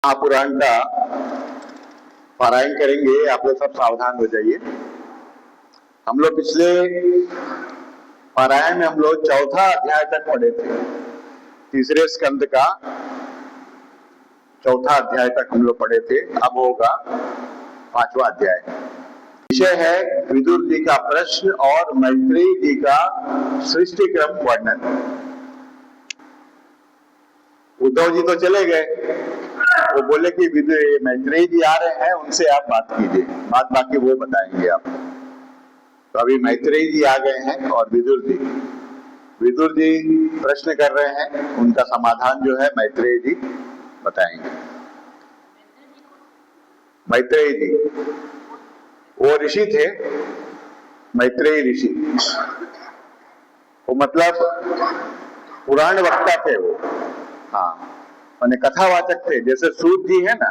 महापुराण का पारायण करेंगे। आप लोग सब सावधान हो जाइए। हम लोग पिछले पारायण में हम लोग चौथा अध्याय तक पढ़े थे। तीसरे स्कंद का चौथा अध्याय तक हम लोग पढ़े थे। अब होगा पांचवा अध्याय। विषय है विदुर जी का प्रश्न और मैत्रेयी जी का सृष्टि क्रम वर्णन। उद्धव जी तो चले गए, वो बोले कि मैत्रेयी जी आ रहे हैं, उनसे आप बात कीजिए, बात बाकी वो बताएंगे आप। तो अभी मैत्रेयी जी आ गए हैं और विदुर जी प्रश्न कर रहे हैं, उनका समाधान जो है मैत्रेयी जी बताएंगे। मैत्रेयी जी वो ऋषि थे, मैत्रेयी ऋषि। वो मतलब पुराण वक्ता थे वो। हाँ, मैंने कथावाचक थे। जैसे सूत जी है ना,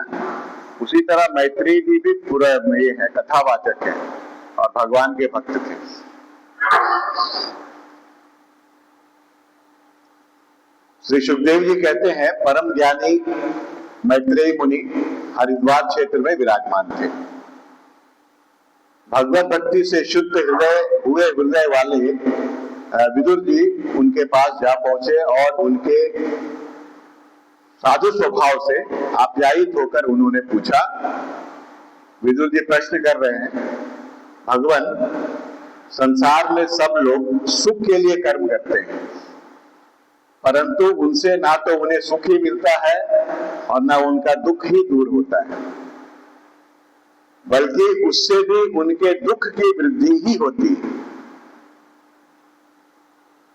उसी तरह मैत्रेयी जी भी पूरा ये है, कथावाचक है और भगवान के भक्त थे। श्री सुखदेव जी कहते हैं परम ज्ञानी मैत्रेयी मुनि हरिद्वार क्षेत्र में विराजमान थे। भगवत भक्ति से शुद्ध हृदय वाले विदुर जी उनके पास जा पहुंचे और उनके साधु स्वभाव से आप्यायित होकर उन्होंने पूछा। विदुर जी प्रश्न कर रहे हैं, भगवान, संसार में सब लोग सुख के लिए कर्म करते हैं, परंतु उनसे ना तो उन्हें सुख ही मिलता है और ना उनका दुख ही दूर होता है, बल्कि उससे भी उनके दुख की वृद्धि ही होती है।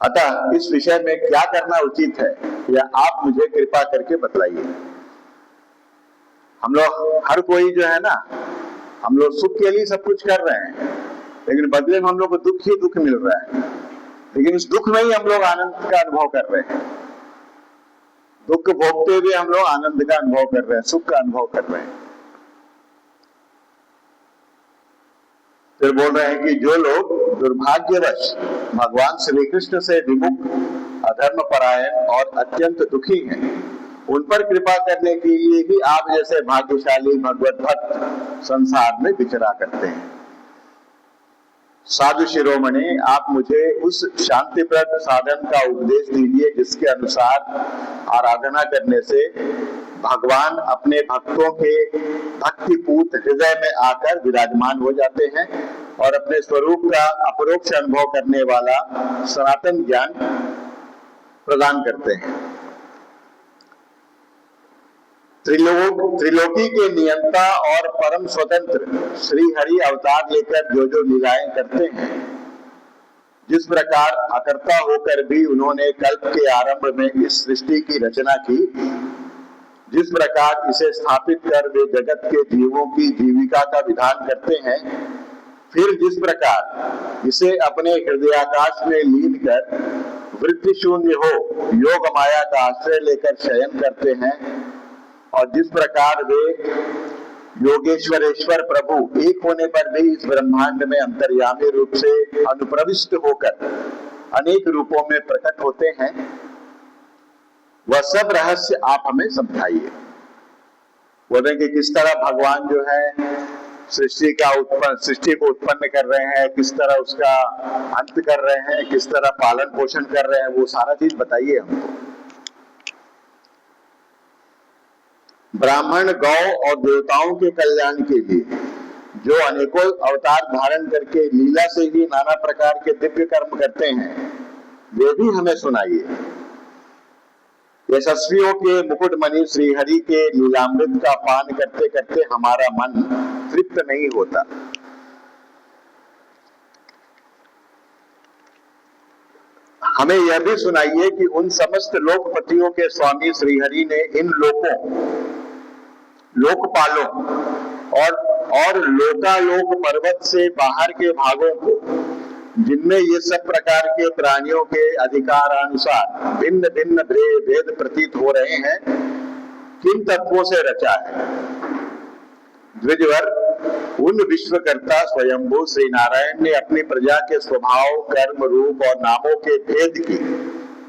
अतः इस विषय में क्या करना उचित है, यह आप मुझे कृपा करके बतलाइए। हम लोग हर कोई जो है ना, हम लोग सुख के लिए सब कुछ कर रहे हैं, लेकिन बदले में हम लोग को दुख ही दुख मिल रहा है। लेकिन इस दुख में ही हम लोग आनंद का अनुभव कर रहे हैं। दुख भोगते हुए हम लोग आनंद का अनुभव कर रहे हैं, सुख का अनुभव कर रहे हैं। फिर बोल रहे हैं कि जो लोग दुर्भाग्यवश भगवान श्री कृष्ण से विमुख, अधर्म परायण और अत्यंत दुखी हैं, उन पर कृपा करने के लिए ही आप जैसे भाग्यशाली भगवत भक्त संसार में विचरा करते हैं। साधु शिरोमणि, आप मुझे उस शांतिप्रद साधन का उपदेश दीजिए जिसके अनुसार आराधना करने से भगवान अपने भक्तों के भक्तिपूत हृदय में आकर विराजमान हो जाते हैं और अपने स्वरूप का अपरोक्ष अनुभव करने वाला सनातन ज्ञान प्रदान करते हैं। त्रिलोकी के नियंता और परम स्वतंत्र श्री हरि अवतार लेकर जो लीलाएं करते हैं, जिस प्रकार अकर्ता होकर भी उन्होंने कल्प के आरंभ में इस सृष्टि की रचना की, जिस प्रकार इसे स्थापित कर वे जगत के जीवों की जीविका का विधान करते हैं, फिर जिस प्रकार इसे अपने हृदयाकाश में लीन कर वृत्ति शून्य हो योग माया का आश्रय लेकर शयन करते हैं, और जिस प्रकार वे योगेश्वरेश्वर प्रभु एक होने पर भी इस ब्रह्मांड में अंतर्यामी रूप से अनुप्रविष्ट होकर अनेक रूपों में प्रकट होते हैं, वह सब रहस्य आप हमें समझाइए। बोले कि किस तरह भगवान जो है सृष्टि को उत्पन्न कर रहे हैं, किस तरह उसका अंत कर रहे हैं, किस तरह पालन पोषण कर रहे हैं, वो सारा चीज बताइए हमको। ब्राह्मण, गौ और देवताओं के कल्याण के लिए जो अनेकों अवतार धारण करके लीला से ही नाना प्रकार के दिव्य कर्म करते हैं, वे भी हमें सुनाइए। यशस्वियों के मुकुटमणि श्री हरि के लीलामृत का पान करते करते हमारा मन तृप्त नहीं होता। हमें यह भी सुनाइए कि उन समस्त लोकपतियों के स्वामी श्री हरि ने इन लोकपालों और लोकालोक पर्वत से बाहर के भागों को, जिनमें ये सब प्रकार के प्राणियों के अधिकारानुसार भिन्न भिन्न भेद प्रतीत हो रहे हैं, किन तत्वों से रचा है। द्विजवर, उन विश्वकर्ता स्वयंभू श्री नारायण ने अपनी प्रजा के स्वभाव, कर्म, रूप और नामों के भेद की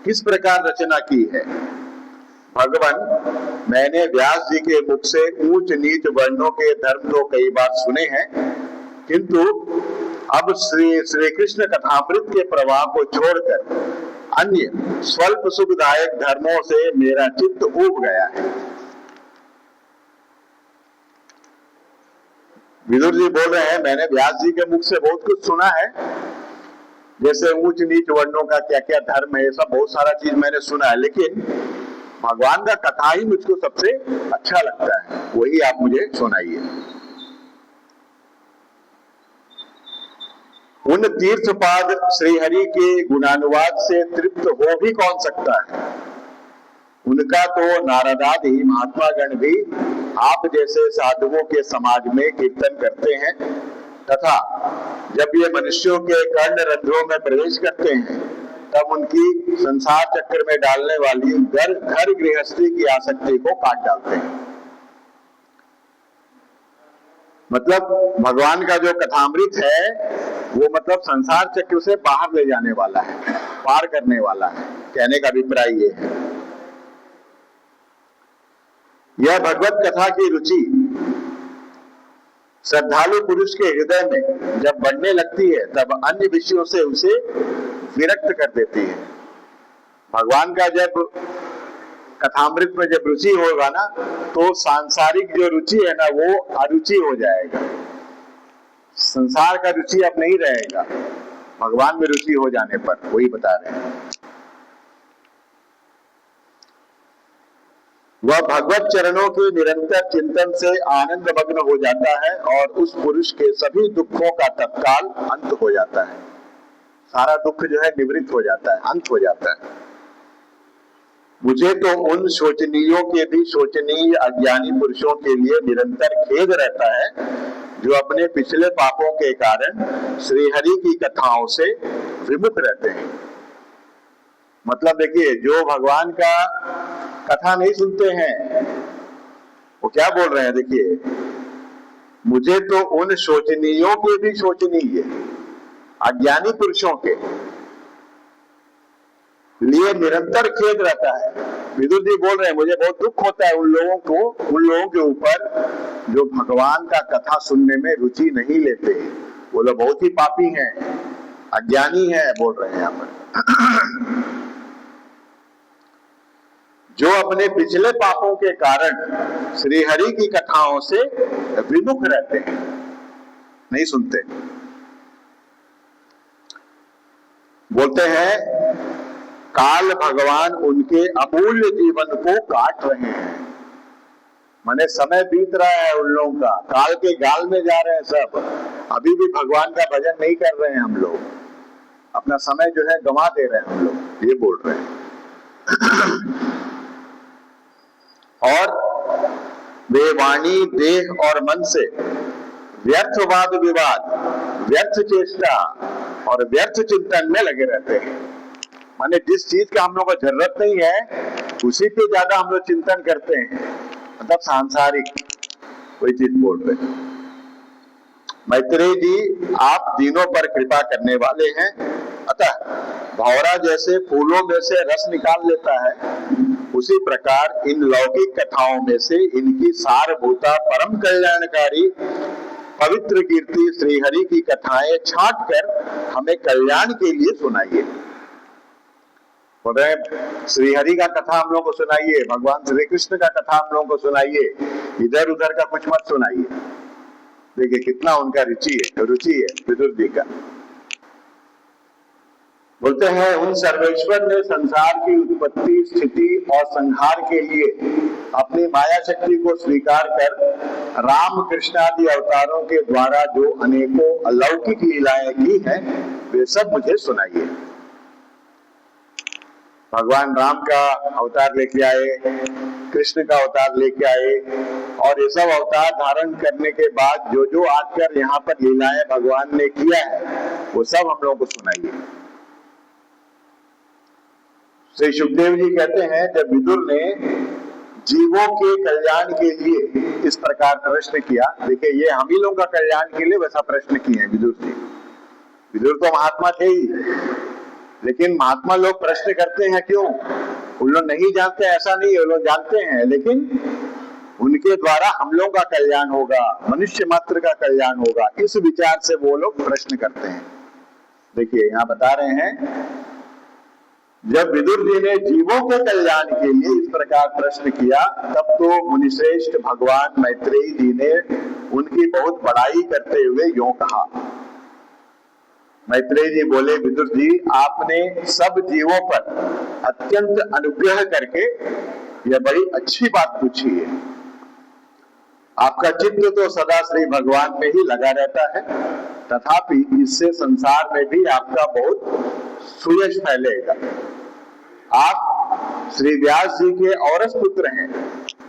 किस प्रकार रचना की है, भगवान, मैंने व्यास जी के मुख से ऊंच नीच वर्णों के धर्म तो कई बार सुने हैं, किंतु अब श्री कृष्ण कथामृत के प्रवाह को छोड़कर अन्य स्वल्प सुखदायक धर्मों से मेरा चित्त ऊब गया है। विदुर जी बोल रहे हैं, मैंने व्यास जी के मुख से बहुत कुछ सुना है, जैसे ऊंच नीच वर्णों का क्या क्या धर्म है, सब बहुत सारा चीज मैंने सुना है, लेकिन भगवान का कथा ही मुझको सबसे अच्छा लगता है, वही आप मुझे सुनाइए। उन तीर्थपाद श्रीहरि के गुणानुवाद से तृप्त हो भी कौन सकता है। उनका तो नारदादि महात्मा गण भी आप जैसे साधुओं के समाज में कीर्तन करते हैं, तथा जब ये मनुष्यों के कर्ण रंध्रों में प्रवेश करते हैं तब उनकी संसार चक्र में डालने वाली घर गृहस्थी की आसक्ति को काट डालते हैं। मतलब भगवान का जो कथामृत है वो मतलब संसार चक्र से बाहर ले जाने वाला है, पार करने वाला है, कहने का अभिप्राय ये है। यह भगवत कथा की रुचि श्रद्धालु पुरुष के हृदय में जब बढ़ने लगती है तब अन्य विषयों से उसे विरक्त कर देती है। भगवान का जब कथामृत में जब रुचि होगा ना, तो सांसारिक जो रुचि है ना वो अरुचि हो जाएगा, संसार का रुचि अब नहीं रहेगा, भगवान में रुचि हो जाने पर, वही बता रहे हैं। वह भगवत चरणों के निरंतर चिंतन से आनंद मग्न हो जाता है और उस पुरुष के सभी दुखों का तत्काल अंत हो जाता है। सारा दुख जो है निवृत्त हो जाता है, अंत हो जाता है। मुझे तो उन शोचनीयों के भी शोचनीय अज्ञानी पुरुषों के लिए निरंतर खेद रहता है जो अपने पिछले पापों के कारण श्रीहरि की कथाओं से विमुख रहते हैं। मतलब देखिए, जो भगवान का कथा नहीं सुनते हैं वो क्या बोल रहे हैं, देखिए, मुझे तो उन शोचनीयों के भी शोचनीय अज्ञानी पुरुषों के लिए निरंतर खेद रहता है। विदुर जी बोल रहे हैं, मुझे बहुत दुख होता है उन लोगों के ऊपर जो भगवान का कथा सुनने में रुचि नहीं लेते। वो लोग बहुत ही पापी हैं, अज्ञानी हैं, बोल रहे हैं यहाँ पर। जो अपने पिछले पापों के कारण श्रीहरि की कथाओं से विमुख रहते हैं, नहीं सुनते। बोलते हैं काल भगवान उनके अमूल्य जीवन को काट रहे हैं, माने समय बीत रहा है उन लोगों का, काल के गाल में जा रहे हैं सब। अभी भी भगवान का भजन नहीं कर रहे हैं हम लोग, अपना समय जो है गंवा दे रहे हैं हम लोग, ये बोल रहे हैं। और वे वाणी, देह और मन से व्यर्थ वाद विवाद, व्यर्थ चेष्टा और व्यर्थ चिंतन में लगे रहते हैं। माने जिस चीज का हम लोग को जरूरत नहीं है उसी पे ज्यादा हम लोग चिंतन करते हैं, मतलब सांसारिक, वही चीज बोल रहे हैं। मैत्रेय जी, आप दीनों पर कृपा करने वाले हैं, अतः भौरा जैसे फूलों में से रस निकाल लेता है, उसी प्रकार इन लौकिक कथाओं में से इनकी सारभूता परम कल्याणकारी पवित्र कीर्ति श्रीहरि की कथाएं छांट कर हमें कल्याण के लिए सुनाइए। बोल रहे हैं श्रीहरि का कथा हम लोगों को सुनाइए, भगवान श्री कृष्ण का कथा हम लोगों को सुनाइए, इधर उधर का कुछ मत सुनाइए। देखिए कितना उनका रुचि है विदुर जी का। बोलते हैं उन सर्वेश्वर ने संसार की उत्पत्ति, स्थिति और संहार के लिए अपनी माया शक्ति को स्वीकार कर राम कृष्ण आदि अवतारों के द्वारा जो अनेकों अलौकिक लीलाएं की हैं वे सब मुझे सुनाइए। भगवान राम का अवतार लेके आए, कृष्ण का अवतार लेके आए, और ये सब अवतार धारण करने के बाद जो जो आकर यहाँ पर लीलाएं भगवान ने किया है वो सब हम लोगों को सुनाइए। श्री सुखदेव जी कहते हैं जब विदुर ने जीवों के कल्याण के लिए इस प्रकार प्रश्न किया, देखिए ये हम ही लोगों का कल्याण के लिए वैसा प्रश्न किए हैं विदुर जी। विदुर तो महात्मा थे ही, लेकिन महात्मा लोग प्रश्न करते हैं क्यों? उन लोग नहीं जानते ऐसा नहीं, वो लोग जानते हैं, लेकिन उनके द्वारा हम लोगों का कल्याण होगा, मनुष्य मात्र का कल्याण होगा, इस विचार से वो लोग प्रश्न करते हैं। देखिए यहाँ बता रहे हैं, जब विदुर जी ने जीवों के कल्याण के लिए इस प्रकार प्रश्न किया, तब तो मुनिश्रेष्ठ भगवान मैत्रेयी जी ने उनकी बहुत बड़ाई करते हुए यूं कहा। मैत्रेयी जी बोले, विदुर जी आपने सब जीवों पर अत्यंत अनुग्रह करके यह बड़ी अच्छी बात पूछी है। आपका चित्त तो सदा श्री भगवान में ही लगा रहता है, तथापि इससे संसार में भी आपका बहुत सुयश फैलेगा। आप श्री व्यास जी के औरस पुत्र हैं।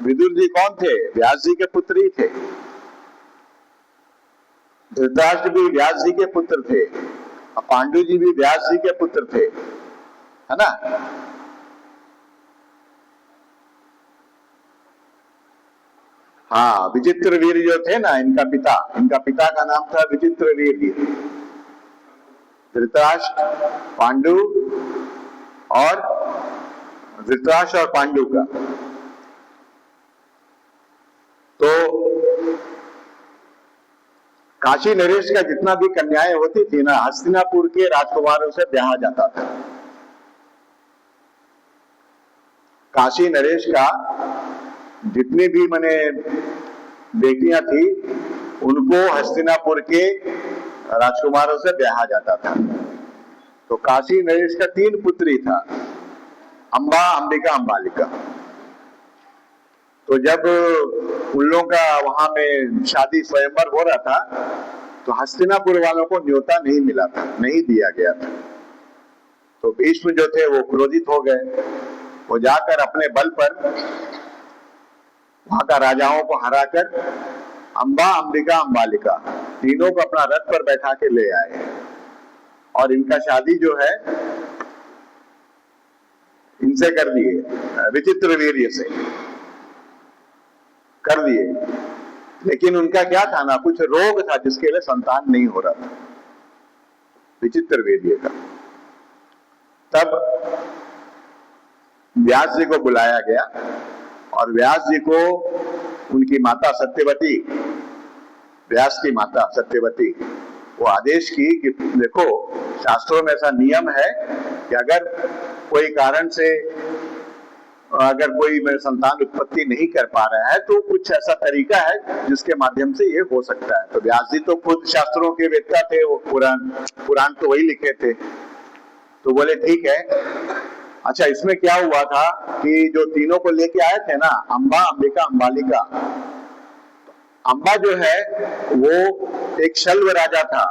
विदुर जी कौन थे? व्यास जी के पुत्र ही थे। धृतराष्ट्र भी व्यास जी के पुत्र थे, पांडु जी भी व्यास जी के पुत्र थे, है ना। हाँ, विचित्र वीर जो थे ना, इनका पिता का नाम था विचित्र वीर। धृतराष्ट्र, पांडु और धृतराष्ट्र और पांडु का। तो काशी नरेश का जितना भी कन्याएं होती थी ना, हस्तिनापुर के राजकुमारों से ब्याह जाता था। काशी नरेश का जितनी भी मने बेटियां थी, उनको हस्तिनापुर के राजकुमारों से ब्याह जाता था। तो काशी नरेश का 3 पुत्री था, अंबा, अंबिका, अंबालिका। तो जब उन लोगों का वहां में शादी स्वयंवर हो रहा था, तो हस्तिनापुर वालों को न्योता नहीं मिला था, नहीं दिया गया था। तो भीष्म जो थे वो क्रोधित हो गए। वो जाकर अपने बल पर वहां का राजाओं को हराकर अंबा, अंबिका, अंबालिका तीनों को अपना रथ पर बैठा के ले आए, और इनका शादी जो है इनसे कर दिए, विचित्र वीर्य से कर दिए। लेकिन उनका क्या था ना, कुछ रोग था जिसके लिए संतान नहीं हो रहा था, विचित्र वीर्य का। तब व्यास जी को बुलाया गया, और व्यास जी को उनकी माता सत्यवती, व्यास की माता सत्यवती, वो आदेश की कि देखो, शास्त्रों में ऐसा नियम है कि अगर कोई कारण से अगर कोई संतान उत्पत्ति नहीं कर पा रहा है, तो कुछ ऐसा तरीका है जिसके माध्यम से ये हो सकता है। तो व्यास जी तो खुद शास्त्रों के वेत्ता थे, वो पुराण तो वही लिखे थे। तो बोले ठीक है। अच्छा, इसमें क्या हुआ था कि जो तीनों को लेके आए थे ना, अंबा, अंबिका, अंबालिका, अंबा जो है वो एक शल्व राजा था,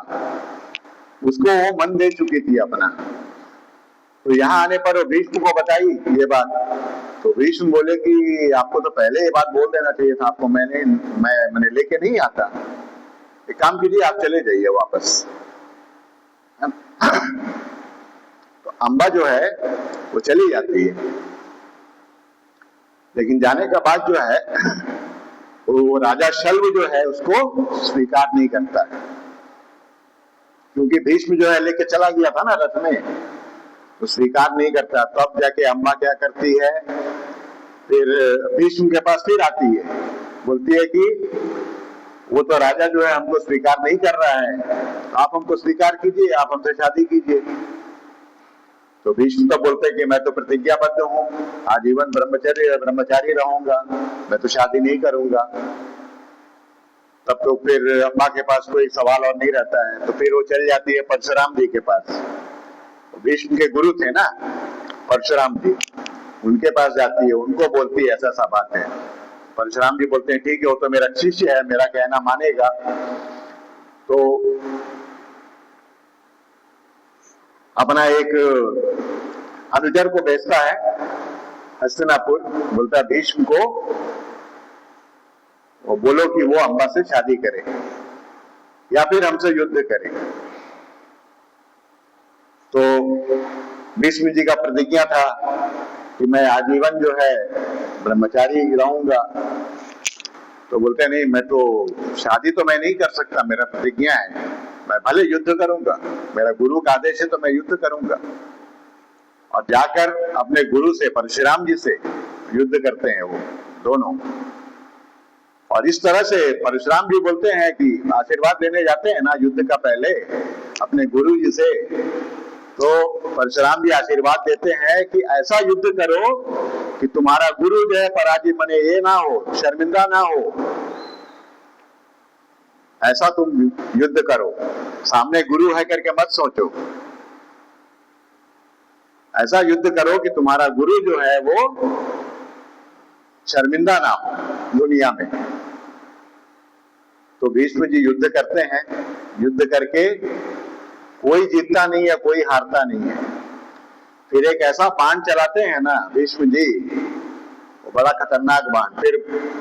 उसको वो मन दे चुकी थी अपना। तो यहाँ आने पर वो भीष्म को बताई ये बात। तो भीष्म बोले कि आपको तो पहले ये बात बोल देना चाहिए था, आपको मैंने लेके नहीं आता। एक काम कीजिए, आप चले जाइए वापस। तो अंबा जो है वो चली जाती है, लेकिन जाने का बाद जो है वो राजा शल्व जो है उसको स्वीकार नहीं करता है, क्योंकि भीष्म जो है लेके चला गया था ना रथ में, तो स्वीकार नहीं करता। तो अब जाके अम्मा क्या करती है, फिर भीष्म के पास फिर आती है, बोलती है कि वो तो राजा जो है हमको स्वीकार नहीं कर रहा है, आप हमको स्वीकार कीजिए, आप हमसे शादी कीजिए। तो भीष्म तो बोलते हैं कि मैं तो प्रतिज्ञाबद्ध हूँ, आजीवन ब्रह्मचारी रहूंगा, मैं तो शादी नहीं करूंगा। तब तो फिर अम्मा के पास कोई सवाल और नहीं रहता है, तो फिर वो चल जाती है परशुराम जी के पास। भीष्म के गुरु थे ना परशुराम जी, उनके पास जाती है, उनको बोलती है ऐसा सा बात है। परशुराम जी बोलते हैं ठीक है, वो तो मेरा शिष्य है, मेरा कहना मानेगा। तो अपना एक अनुचर को भेजता है हस्तिनापुर, बोलता है भीष्म को वो बोलो कि वो अम्बा से शादी करे या फिर हमसे युद्ध करे। तो भीष्म जी का प्रतिज्ञा था कि मैं आजीवन जो है ब्रह्मचारी रहूंगा। तो बोलते नहीं, मैं तो शादी तो मैं नहीं कर सकता, मेरा प्रतिज्ञा है, मैं भले युद्ध करूंगा, मेरा गुरु का आदेश है तो मैं युद्ध करूंगा। और जाकर अपने गुरु से, परशुराम जी से युद्ध करते हैं वो दोनों। और इस तरह से परशुराम जी बोलते हैं कि आशीर्वाद देने जाते हैं ना युद्ध का पहले अपने गुरु जी से, तो परशुराम जी आशीर्वाद देते हैं कि ऐसा युद्ध करो कि तुम्हारा गुरु जो है पराजित बने, ये ना हो, शर्मिंदा ना हो, ऐसा तुम युद्ध करो। सामने गुरु है करके मत सोचो, ऐसा युद्ध करो कि तुम्हारा गुरु जो है वो शर्मिंदा ना हो दुनिया में। तो भीष्म जी युद्ध करते हैं, युद्ध करके कोई जीतता नहीं है, कोई हारता नहीं है। फिर एक ऐसा बाण चलाते हैं ना भीष्म जी, वो बड़ा खतरनाक बाण। फिर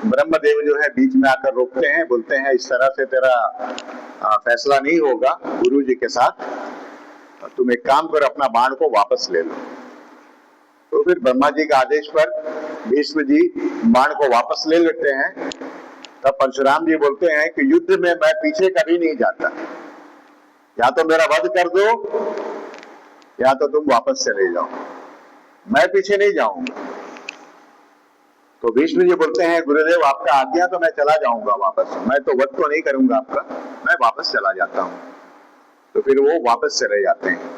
ब्रह्मदेव जो है बीच में आकर रोकते हैं, बोलते हैं इस तरह से तेरा फैसला नहीं होगा गुरु जी के साथ, तुम एक काम करो, अपना बाण को वापस ले लो। तो फिर ब्रह्मा जी के आदेश पर भीष्म जी बाण को वापस ले लेते हैं। तब परशुराम जी बोलते हैं कि युद्ध में मैं पीछे कभी नहीं जाता, या तो मेरा वध कर दो या तो तुम वापस चले जाओ, मैं पीछे नहीं जाऊंगा। तो भीष्म जी बोलते हैं गुरुदेव आपका आज्ञा तो मैं चला जाऊंगा वापस, मैं तो वध तो नहीं करूंगा आपका, मैं वापस चला जाता हूं। तो फिर वो वापस चले जाते हैं।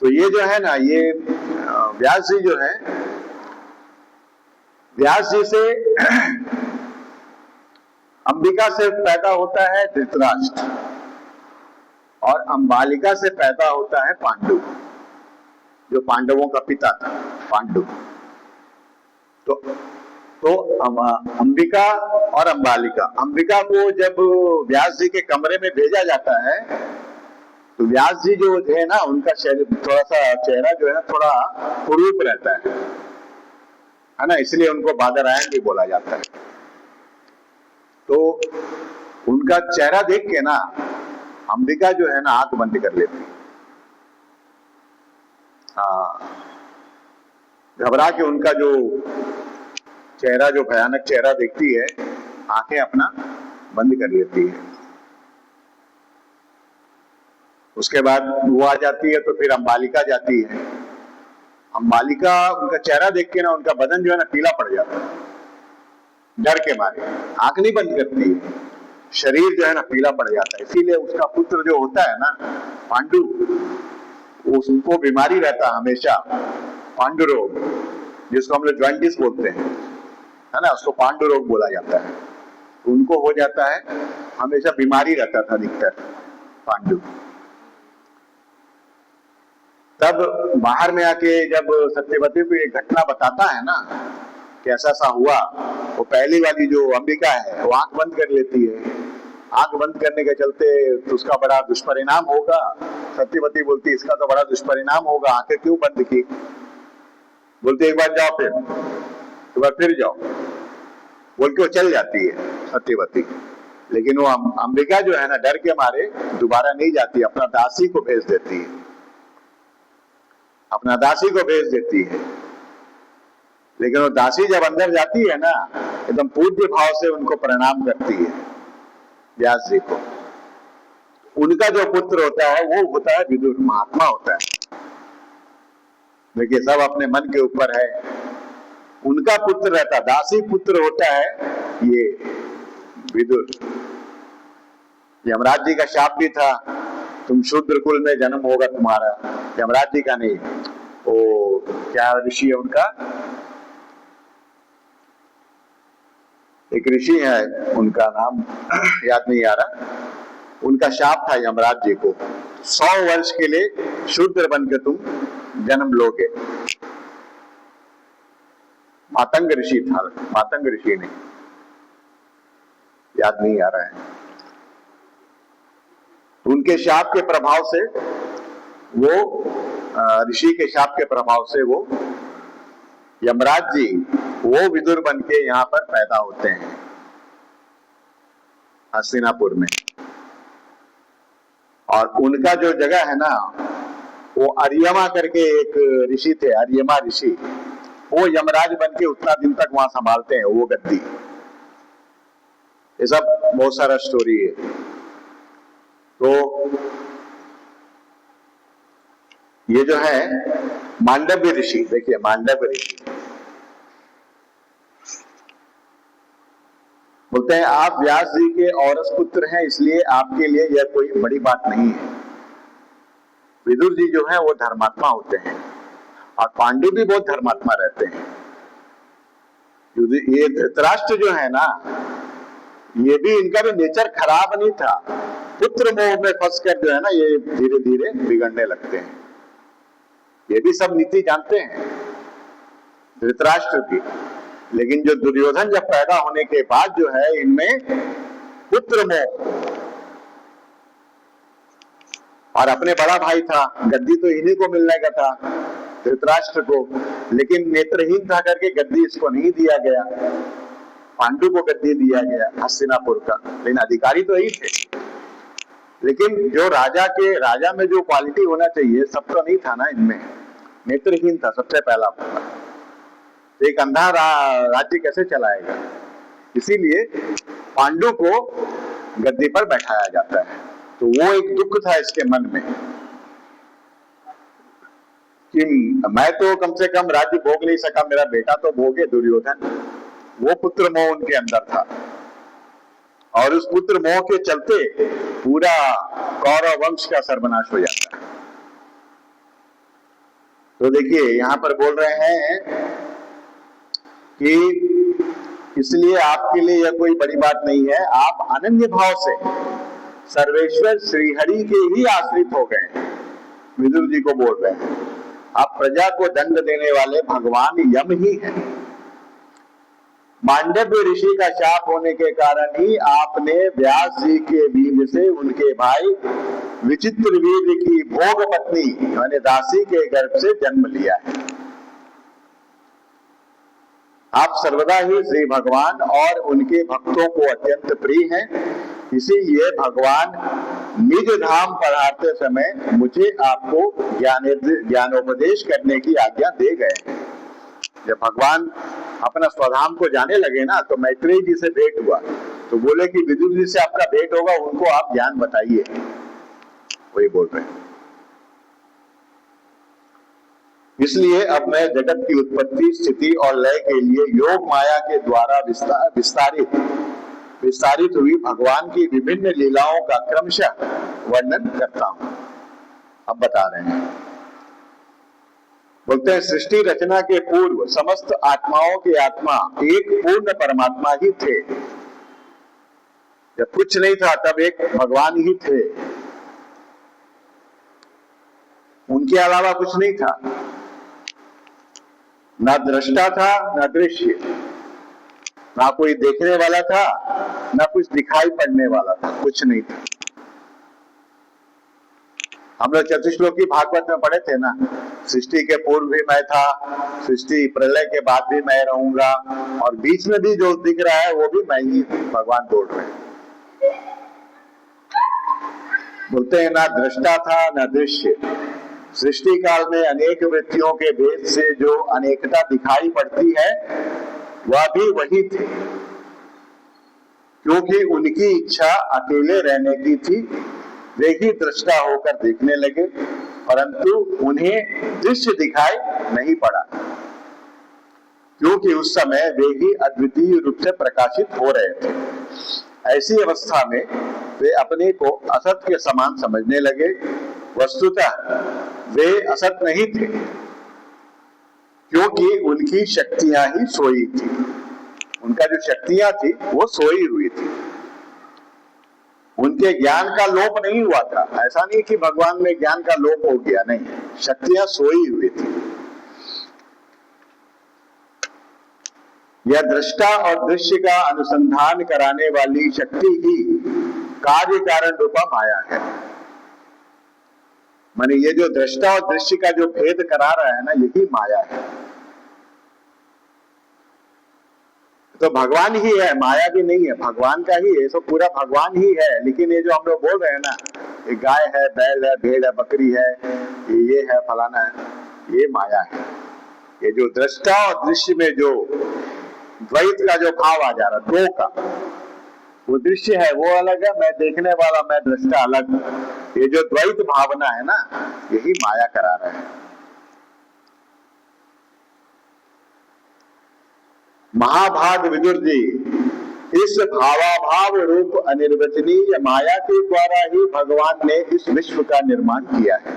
तो ये जो है ना, ये व्यास जी जो है, व्यास जी से अंबिका से पैदा होता है धृतराष्ट्र, और अंबालिका से पैदा होता है पांडु, जो पांडवों का पिता था पांडु। तो अंबिका और अंबालिका, अंबिका को जब व्यास जी के कमरे में भेजा जाता है तो व्यास जी जो है ना, उनका थोड़ा सा चेहरा जो है ना थोड़ा कुरूप रहता है ना, इसलिए उनको बादरायण भी बोला जाता है। तो उनका चेहरा देख के ना अंबिका जो है ना आंख बंद कर लेती, घबरा के उनका जो चेहरा, जो भयानक चेहरा देखती है, आंखें अपना बंद कर लेती है। उसके बाद वो आ जाती है, तो फिर अंबालिका जाती है। अंबालिका उनका चेहरा देख के ना उनका बदन जो है ना पीला पड़ जाता है, डर के मारे आंख नहीं बंद करती है, शरीर जो है ना पीला पड़ जाता है। इसीलिए उसका पुत्र जो होता है ना पांडु, उसको बीमारी रहता है हमेशा, पांडु रोग, जिसको हम लोग जॉइंटिस बोलते हैं, है ना, उसको पांडु रोग बोला जाता है। उनको हो जाता है, हमेशा बीमारी रहता था अधिकतर पांडु। तब बाहर में आके जब सत्यवती को एक घटना बताता है ना कि ऐसा सा हुआ, वो पहली वाली जो अंबिका है वो आंख बंद कर लेती है। आंख बंद करने के चलते तो उसका बड़ा दुष्परिणाम होगा। सत्यवती बोलती इसका तो बड़ा दुष्परिणाम होगा, आंखें क्यों बंद की? बोलती एक बार जाओ, फिर एक बार फिर जाओ, बोल के वो चल जाती है सत्यवती। लेकिन वो अंबिका जो है ना डर के मारे दोबारा नहीं जाती, अपना दासी को भेज देती है, अपना दासी को भेज देती है। लेकिन वो दासी जब अंदर जाती है ना, एकदम पूज्य भाव से उनको प्रणाम करती है व्यास जी को। उनका जो पुत्र होता है वो होता है विदुर, महात्मा होता है। देखिए सब अपने मन के ऊपर है। उनका पुत्र रहता, दासी पुत्र होता है ये विदुर। यमराज जी का शाप भी था, तुम शूद्र कुल में जन्म होगा तुम्हारा। यमराज जी का नहीं, वो क्या ऋषि है उनका, एक ऋषि है, उनका नाम याद नहीं आ रहा। उनका शाप था यमराज जी को, 100 वर्ष के लिए शूद्र बनकर तुम जन्म लोगे। मातंग ऋषि था, मातंग ऋषि नहीं, याद नहीं आ रहा है। उनके शाप के प्रभाव से वो, ऋषि के शाप के प्रभाव से वो यमराज जी वो विदुर बन के यहाँ पर पैदा होते हैं हस्तिनापुर में। और उनका जो जगह है ना, वो अर्यमा करके एक ऋषि थे, अर्यमा ऋषि, वो यमराज बन के उतना दिन तक वहां संभालते हैं वो गद्दी। ये सब बहुत सारा स्टोरी है। तो ये जो है मांडव्य ऋषि, देखिए मांडव्य ऋषि बोलते हैं आप व्यास जी के औरस पुत्र हैं, इसलिए आपके लिए यह कोई बड़ी बात नहीं है। विदुर जी जो है वो धर्मात्मा होते हैं और पांडु भी बहुत धर्मात्मा रहते हैं। ये धृतराष्ट्र जो है ना, ये भी इनका भी नेचर खराब नहीं था। पुत्र मोह में फंसकर जो है ना ये धीरे धीरे बिगड़ने लगते हैं। ये भी सब नीति जानते हैं धृतराष्ट्र की, लेकिन जो दुर्योधन जब पैदा होने के बाद जो है इनमें पुत्र मोह, और अपने बड़ा भाई था, गद्दी तो इन्हीं को मिलने का था धृतराष्ट्र को, लेकिन नेत्रहीन था करके गद्दी इसको नहीं दिया गया, पांडु को गद्दी दिया गया हस्तिनापुर का, लेकिन अधिकारी तो यही थे। लेकिन जो राजा में जो क्वालिटी होना चाहिए सब तो नहीं था ना इनमें, नेत्रहीन था सबसे पहला मुद्दा। एक अंधा राज्य कैसे चलाएगा? इसीलिए पांडु को गद्दी पर बैठाया जाता है। तो वो एक दुख था इसके मन में कि मैं तो कम से कम राज्य भोग नहीं सका, मेरा बेटा तो भोगे दुर्योधन। वो पुत्र मोह उनके अंदर था और उस पुत्र मोह के चलते पूरा कौरव वंश का सर्वनाश हो जाता है। तो देखिए यहां पर बोल रहे हैं कि इसलिए आपके लिए यह कोई बड़ी बात नहीं है, आप अनन्य भाव से सर्वेश्वर श्रीहरि के ही आश्रित हो गए। विदुर जी को बोल रहे हैं आप प्रजा को दंड देने वाले भगवान यम ही हैं। मांडव्य ऋषि का शाप होने के कारण ही आपने व्यास जी के वीर से उनके भाई विचित्र वीर की भोग पत्नी यानी दासी के गर्भ से जन्म लिया है। आप सर्वदा ही श्री भगवान और उनके भक्तों को अत्यंत प्रिय हैं, इसीलिए भगवान निज धाम पधारते समय मुझे आपको ज्ञानोपदेश करने की आज्ञा दे गए। जब भगवान अपना स्वधाम को जाने लगे ना, तो मैत्रेय जी से भेंट हुआ, तो बोले कि विदुर जी से आपका भेंट होगा, उनको आप ज्ञान बताइए। वही बोल रहे हैं। इसलिए अब मैं जगत की उत्पत्ति, स्थिति और लय के लिए योग माया के द्वारा विस्तारित हुई भगवान की विभिन्न लीलाओं का क्रमशः वर्णन करता हूं। अब बता रहे हैं, बोलते हैं सृष्टि रचना के पूर्व समस्त आत्माओं के आत्मा एक पूर्ण परमात्मा ही थे। जब कुछ नहीं था तब एक भगवान ही थे, उनके अलावा कुछ नहीं था। ना दृष्टा था ना दृश्य, ना कोई देखने वाला था ना कुछ दिखाई पड़ने वाला था, कुछ नहीं था। हम लोग चतुश्लोकी भागवत में पढ़े थे ना, सृष्टि के पूर्व भी मैं था, सृष्टि प्रलय के बाद भी मैं रहूंगा, और बीच में भी जो दिख रहा है वो भी मैं ही भगवान बोल रहे हैं। बोलते हैं ना दृष्टा था ना दृश्य, सृष्टि काल में अनेक वृत्तियों के भेद से जो अनेकता दिखाई पड़ती है वह भी वही थे, क्योंकि उनकी इच्छा अकेले रहने की थी। वे ही दृष्टा होकर देखने लगे, परंतु उन्हें दृश्य दिखाई नहीं पड़ा, क्योंकि उस समय वे ही अद्वितीय रूप से प्रकाशित हो रहे थे। ऐसी अवस्था में वे अपने को असत के समान समझने लगे। वस्तुतः वे असत नहीं थे, क्योंकि उनकी शक्तियां ही सोई थी। उनका जो शक्तियां थी वो सोई हुई थी, उनके ज्ञान का लोप नहीं हुआ था। ऐसा नहीं कि भगवान में ज्ञान का लोप हो गया, नहीं, शक्तियां सोई हुई थी। यह दृष्टा और दृश्य का अनुसंधान कराने वाली शक्ति ही कार्य कारण रूपा माया है। माने ये जो दृष्टा और दृश्य का जो भेद करा रहा है ना, यही माया है। तो भगवान ही है, माया भी नहीं है, भगवान का ही है, सब पूरा भगवान ही है। लेकिन ये जो हम लोग बोल रहे हैं ना, ये गाय है, बैल है, भेड़ है, बकरी है, ये है, फलाना है, ये माया है। ये जो दृष्टा और दृश्य में जो द्वैत का जो भाव आ जा रहा, दो का, वो दृश्य है वो अलग है, मैं देखने वाला, मैं दृष्टा अलग। ये जो द्वैत भावना है ना, यही माया करा रहा है। महाभाग विदुर जी, इस भावाभाव रूप अनिर्वचनीय माया के द्वारा ही भगवान ने इस विश्व का निर्माण किया है।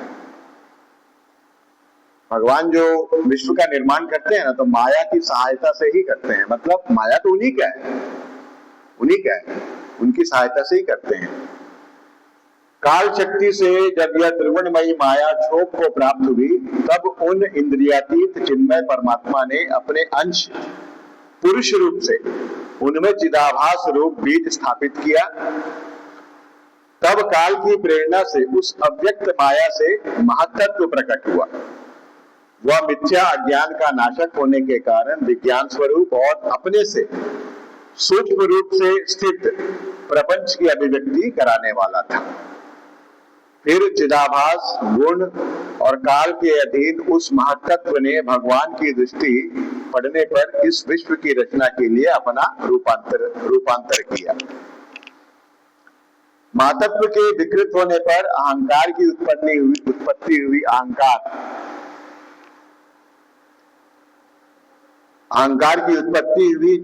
भगवान जो विश्व का निर्माण करते हैं ना, तो माया की सहायता से ही करते हैं। मतलब माया तो उन्हीं का है, उनकी सहायता से ही करते हैं। काल शक्ति से जब यह त्रिगुणमयी माया क्षोभ को प्राप्त हुई, तब उन इंद्रियातीत चिन्मय परमात्मा ने अपने अंश पुरुष रूप से उनमें चिदाभास रूप बीज स्थापित किया। तब काल की प्रेरणा से उस अव्यक्त माया से महत्तत्व प्रकट हुआ। वह मिथ्या अज्ञान का नाशक होने के कारण विज्ञान स्वरूप और अपने से सूक्ष्म रूप से स्थित प्रपंच की अभिव्यक्ति कराने वाला था। फिर चिदाभास गुण और काल के अधीन उस महत्तत्व ने भगवान की दृष्टि पड़ने पर इस विश्व की रचना के लिए अपना रूपांतर किया। महत्तत्व के विकृत होने पर अहंकार की उत्पत्ति हुई। अहंकार की उत्पत्ति हुई।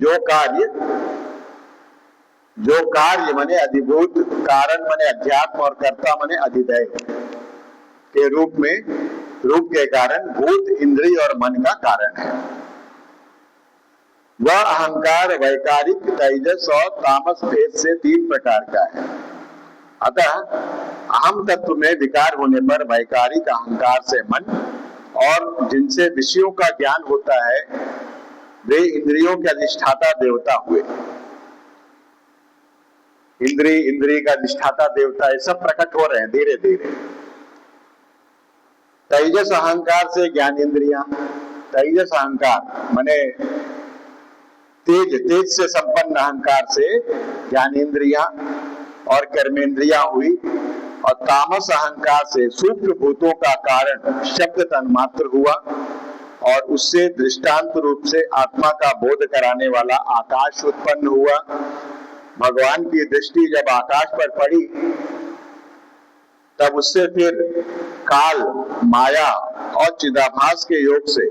जो कार्य माने अधिभूत, कारण माने अध्यात्म और कर्ता माने अधिदैव के रूप के कारण भूत, इंद्रिय और मन का कारण है। वह अहंकार वैकारिक, तेजस और तामस भेद से 3 प्रकार का है। अतः अहम तत्व में विकार होने पर वैकारिक अहंकार से मन, और जिनसे विषयों का ज्ञान होता है वे इंद्रियों के अधिष्ठाता देवता हुए। इंद्रिय का अधिष्ठाता देवता, ये सब प्रकट हो रहे हैं धीरे धीरे। तेजस अहंकार से ज्ञानेंद्रियां, तेजस अहंकार माने तेज से संपन्न अहंकार से ज्ञानेंद्रियां और कर्मेंद्रियां हुई। और तामस अहंकार से सूक्ष्म भूतों का कारण शब्द तन्मात्र हुआ, और उससे दृष्टांत रूप से आत्मा का बोध कराने वाला आकाश उत्पन्न हुआ। भगवान की दृष्टि जब आकाश पर पड़ी, तब उससे फिर काल, माया और चिदाभास के योग से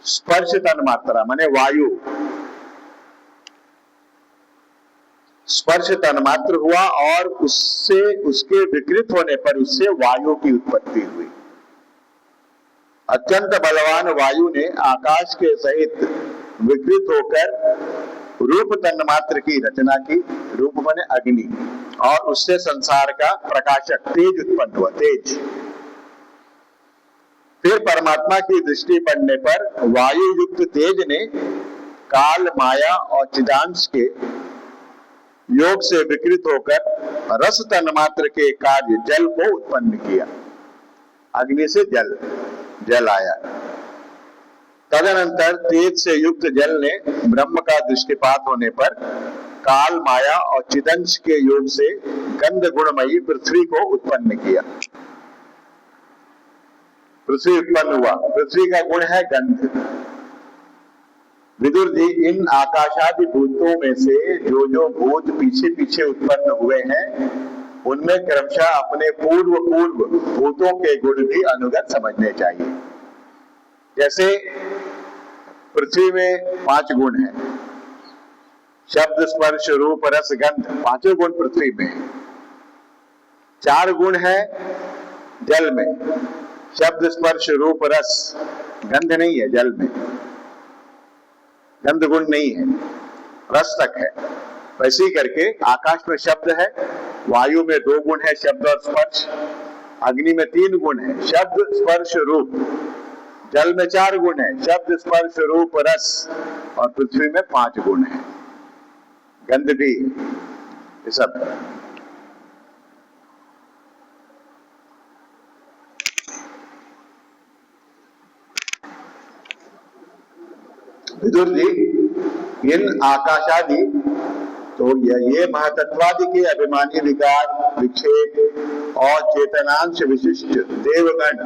स्पर्श तन्मात्रा माने वायु, स्पर्श तन्मात्र हुआ, और उसके विकृत होने पर उससे वायु की उत्पत्ति हुई। अत्यंत बलवान वायु ने आकाश के सहित विकृत होकर रूप तन्मात्र की रचना की। रूप माने अग्नि, और उससे संसार का प्रकाशक तेज उत्पन्न हुआ, तेज। फिर परमात्मा की दृष्टि पड़ने पर वायु युक्त तेज ने काल, माया और चिदांश के योग से विकृत होकर रस तन्मात्र के कार्य जल को उत्पन्न किया। अग्नि से जल आया। तदनंतर तेज से युक्त जल ने ब्रह्म का दृष्टिपात होने पर काल, माया और चिदंश के योग से गंध गुणमयी पृथ्वी को उत्पन्न किया। पृथ्वी उत्पन्न हुआ। पृथ्वी का गुण है गंध। विदुर जी, इन आकाशादि भूतों में से जो भूत पीछे पीछे उत्पन्न हुए हैं, उनमें क्रमशः अपने पूर्व भूतों के गुण भी अनुगत समझने चाहिए। जैसे पृथ्वी में 5 गुण हैं, शब्द, स्पर्श, रूप, रस, गंध, 5 गुण पृथ्वी में। 4 गुण है जल में, शब्द, स्पर्श, रूप, रस, गंध नहीं है जल में, गंध गुण नहीं है, रस तक है। वैसे ही करके आकाश में शब्द है, वायु में 2 गुण है, शब्द और स्पर्श, अग्नि में 3 गुण है, शब्द, स्पर्श, रूप, जल में 4 गुण है, शब्द, स्पर्श, रूप, रस, और पृथ्वी में 5 गुण है, गंध भी, ये सब है। विदुर जी, इन आकाशादि तो ये महतत्वादि के अभिमानी विकार, विक्षेप और चेतनांश विशिष्ट देवगण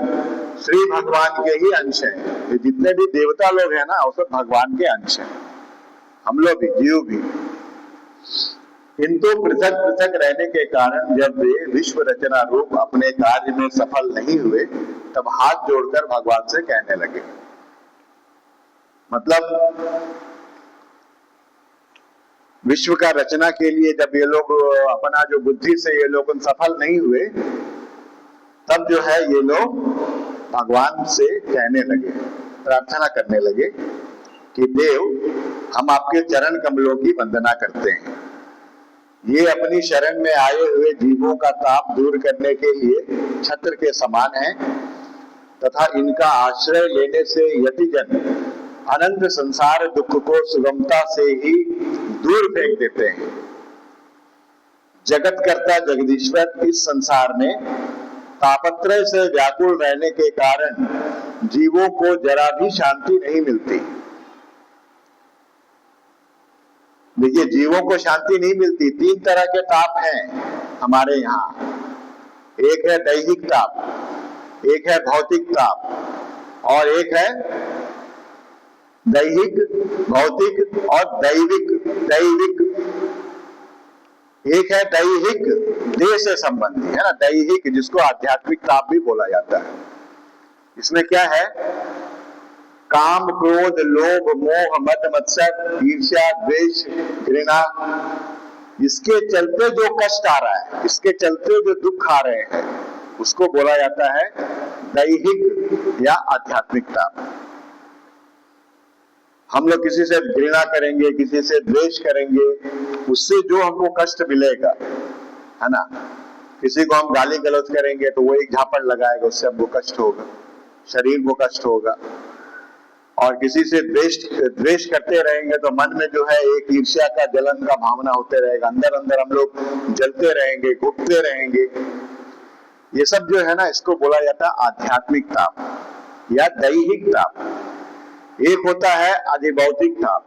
श्री भगवान के ही अंश हैं। ये जितने भी देवता लोग हैं ना, वो सब भगवान के अंश हैं। हम लोग भी, जीव भी। किंतु पृथक पृथक रहने के कारण जब वे विश्व रचना रूप अपने कार्य में सफल नहीं हुए, तब हाथ जोड़कर भगवान से कहने लगे। मतलब विश्व का रचना के लिए जब ये लोग अपना जो बुद्धि से ये लोग सफल नहीं हुए, तब जो है ये लोग भगवान से कहने लगे, प्रार्थना करने लगे कि देव, हम आपके चरण कमलों की वंदना करते हैं। ये अपनी शरण में आए हुए जीवों का ताप दूर करने के लिए छत्र के समान है तथा इनका आश्रय लेने से यतिजन अनंत संसार दुख को सुगमता से ही दूर फेंक देते हैं। जगत कर्ता जगदीश्वर इस संसार में तापत्रय से व्याकुल रहने के कारण जीवों को जरा भी शांति नहीं मिलती। देखिए, जीवों को शांति नहीं मिलती। तीन तरह के ताप हैं हमारे यहाँ। एक है दैहिक ताप, एक है भौतिक ताप और एक है दैहिक, भौतिक और दैविक। एक है दैहिक, देह से संबंधी, है ना, दैहिक, जिसको आध्यात्मिक ताप भी बोला जाता है। इसमें क्या है? काम, क्रोध, लोभ, मोह, मद, मत्सर, ईर्ष्या, द्वेष, घृणा, इसके चलते जो कष्ट आ रहा है, इसके चलते जो दुख आ रहे हैं, उसको बोला जाता है दैहिक या आध्यात्मिक ताप। हम लोग किसी से घृणा करेंगे, किसी से द्वेष करेंगे, उससे जो हमको कष्ट मिलेगा, है ना, किसी को हम गाली गलौज करेंगे तो वो एक झापड़ लगाएगा, उससे हमको कष्ट होगा, शरीर को कष्ट होगा। और किसी से द्वेष करते रहेंगे तो मन में जो है एक ईर्ष्या का, जलन का भावना होते रहेगा, अंदर अंदर हम लोग जलते रहेंगे, घुटते रहेंगे। ये सब जो है ना, इसको बोला जाता है आध्यात्मिक ताप या दैहिक ताप। एक होता है अधिभौतिक ताप